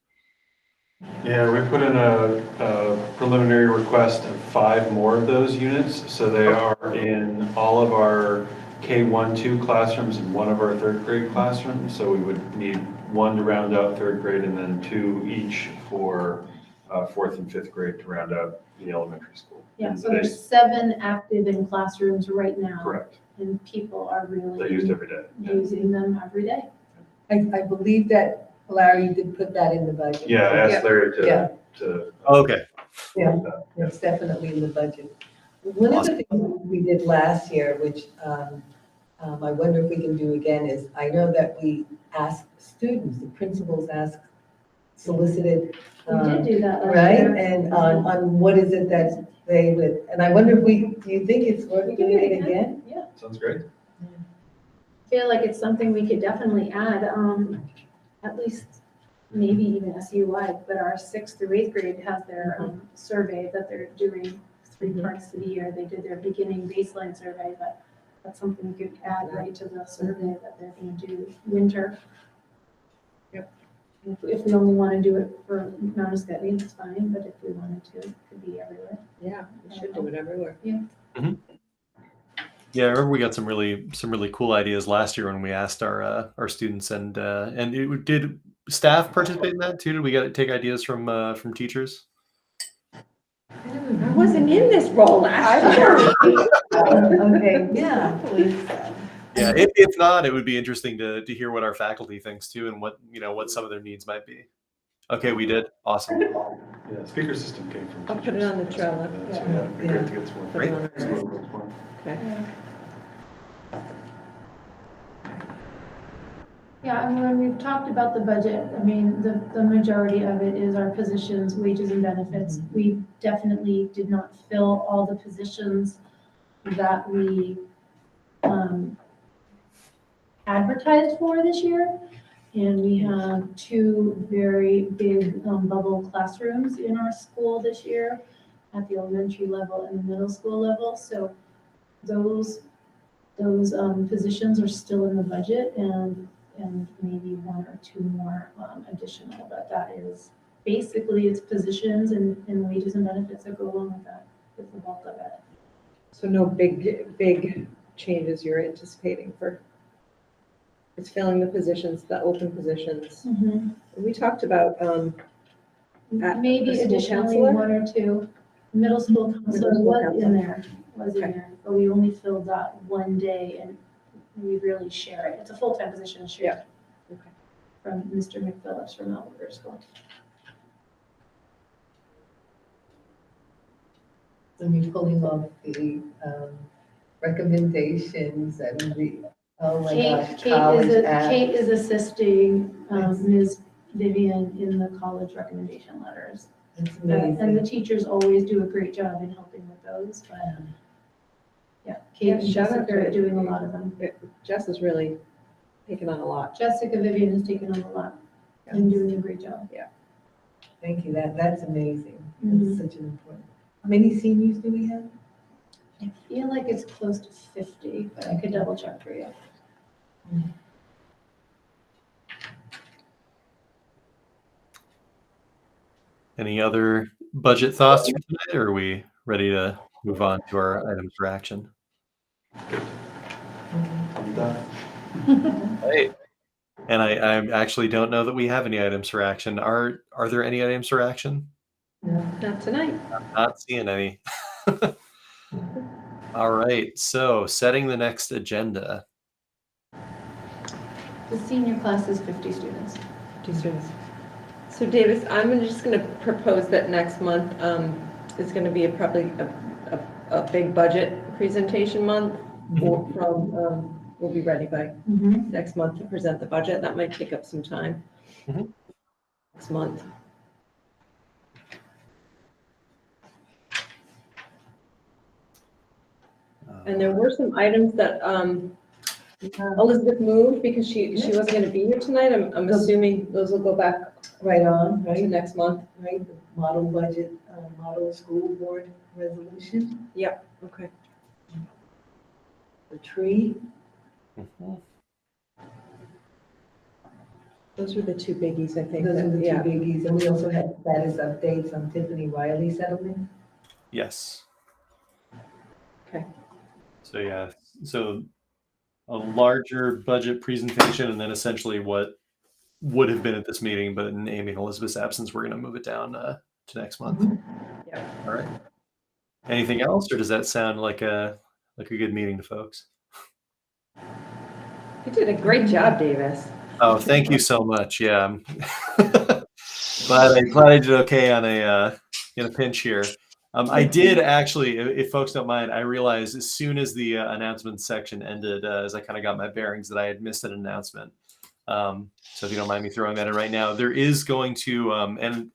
Yeah, we put in a preliminary request of 5 more of those units. So they are in all of our K-1-2 classrooms and 1 of our 3rd grade classrooms. So we would need 1 to round out 3rd grade and then 2 each for 4th and 5th grade to round out the elementary school. Yeah, And so there's 7 active in classrooms right now. Correct. And people are really. They're used every day. Using them every day. I believe that Larry did put that in the budget. Yeah, I asked Larry to. Okay. Yeah, it's definitely in the budget. One of the things we did last year, which I wonder if we can do again, is I know that we asked students, the principals solicited. We did do that last right? year. And on what is it that they would, and I wonder if do you think it's worth doing it again? Yeah. Sounds great. I feel like it's something we could definitely add, at least maybe even SU-wide, but our 6th through 8th grade has their survey that they're doing 3 parts of the year. They did their beginning baseline survey, but that's something we could add right to the survey that they're going to do winter. Yep. If we only want to do it for Mount Escutney, it's fine, but if we wanted to, it could be everywhere. Yeah, we should do it everywhere. Yeah. Mm-hmm. Yeah, I remember we got some really cool ideas last year when we asked our students, and did staff participate in that too? Did we take ideas from teachers? I wasn't in this role last year. Okay, yeah. Yeah, if not, it would be interesting to hear what our faculty thinks too, and what some of their needs might be. Okay, we did. Awesome. Yeah, speaker system came from. I'll put it on the Trello. So yeah, it'd be great to get some more. Put it on our Great. list. Okay. Yeah, and when we've talked about the budget, I mean, the majority of it is our positions, wages and benefits. We definitely did not fill all the positions that we advertised for this year. And we have 2 very big bubble classrooms in our school this year at the elementary level and the middle school level. So those positions are still in the budget, and maybe 1 or 2 more additional, but that is basically it's positions and wages and benefits that go along with that, with the bulk of it. So no big changes you're anticipating for, it's filling the positions, the open positions. Mm-hmm. We talked about Maybe the school additionally counselor? 1 or 2. Middle school counselor school was counselor. in there, but we only filled that 1 day, and we really share it. It's a full-time position shared. Okay. From Mr. McPhillips from Elwood School. So you're pulling off the recommendations and oh my gosh, college ads. Kate is assisting Ms. Vivian in the college recommendation letters. That's amazing. And the teachers always do a great job in helping with those, but yeah, Kate and Jessica are doing a lot of them. Jess is really taking on a lot. Jessica Vivian has taken on a lot and doing a great job. Yeah. Thank you, that's amazing. Mhm. That's such an important. How many seniors do we have? I feel like it's close to 50, but I could double check for you. Any other budget thoughts for tonight, or are we ready to move on to our items for action? Hey. And I actually don't know that we have any items for action. Are there any items for action? No, not tonight. I'm not seeing any. All right, so setting the next agenda. The senior class is 50 students. 2 students. So Davis, I'm just going to propose that next month is going to be probably a big budget presentation month. We'll be ready by next month to present the budget. That might take up some time next month. And there were some items that Elizabeth moved because she wasn't going to be here tonight. I'm assuming those will go back right on, to right? next month. Right, the model budget, model school board resolution, Yep, okay. the tree. Those were the 2 biggies, I think. Those are the 2 Yeah. biggies, and we also had status updates on Tiffany Riley settlement. Yes. Okay. So yeah, so a larger budget presentation, and then essentially what would have been at this meeting, but in Amy and Elizabeth's absence, we're going to move it down to next month. Yeah. All right. Anything else, or does that sound like a good meeting to folks? You did a great job, Davis. Oh, thank you so much. Yeah, I'm glad I did okay on in a pinch here. I did actually, if folks don't mind, I realized as soon as the announcements section ended, as I kind of got my bearings, that I had missed an announcement. So if you don't mind me throwing that in right now, there is going to, and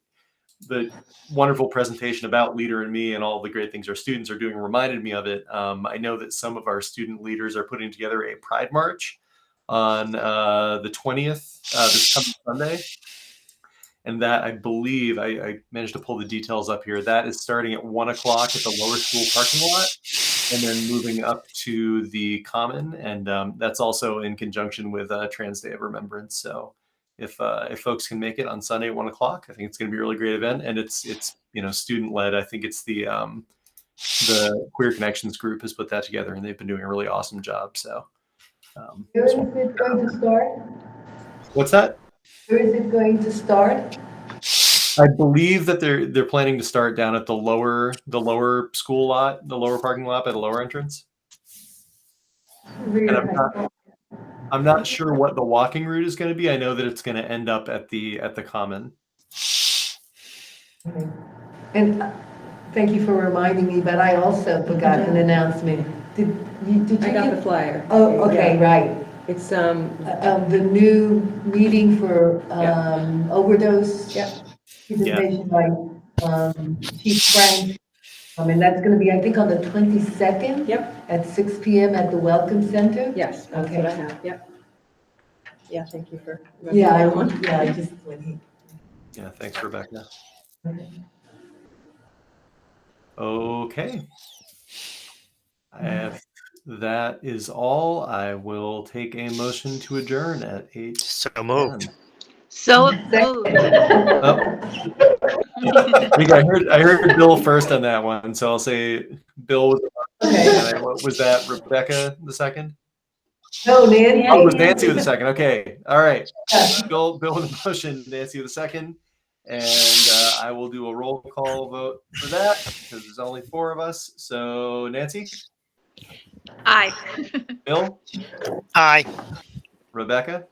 the wonderful presentation about Leader and Me and all the great things our students are doing reminded me of it. I know that some of our student leaders are putting together a Pride March on the 20th, this coming Sunday. And that, I believe, I managed to pull the details up here. That is starting at 1 o'clock at the lower school parking lot, and then moving up to the Common. And that's also in conjunction with Trans Day of Remembrance. So if folks can make it on Sunday at 1 o'clock, I think it's going to be a really great event. And it's student led. I think it's the Queer Connections group has put that together, and they've been doing a really awesome job. So Where is it going to start? what's that? Where is it going to start? I believe that they're planning to start down at the lower school lot, the lower parking lot by the lower entrance. And I'm not sure what the walking route is going to be. I know that it's going to end up at the Common. Okay. And thank you for reminding me, but I also forgot an announcement. Did you I got get the flyer. Oh, okay, Yeah. right. It's The new meeting for overdose presentation by Chief Frank. And that's going to be, I think, on the 22nd. Yep. At 6 p.m. at the Welcome Center. Yes, that's Okay. what I have. Yep. Yeah, thank you for. Yeah, that I just when he. Yeah, thanks, Rebecca. Okay. Okay. If that is all, I will take a motion to adjourn at 8. So moved. So, I think I heard Bill first on that one, so I'll say Bill was. Okay. What was that? Rebecca the second? No, Nancy. Oh, it was Nancy with the second. Okay, all right. Bill with the motion, Nancy with the second, and I will do a roll call vote for that because there's only 4 of us. So Nancy. Aye. Bill. Aye. Rebecca.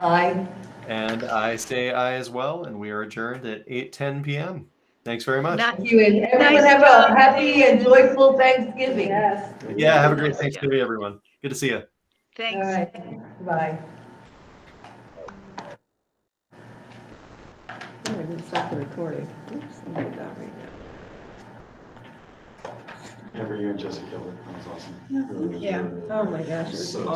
Aye. And I say aye as well, and we are adjourned at 8:10 p.m. Thanks very much. Thank you, and everyone have a happy and joyful Thanksgiving. Yes. Yeah, have a great Thanksgiving, everyone. Good to see you. Thanks. All right. Bye. Oh, I didn't stop the recording. Oops, I'll do that right now. Every year, Jessica, that was awesome. Yeah. Oh my gosh, it was So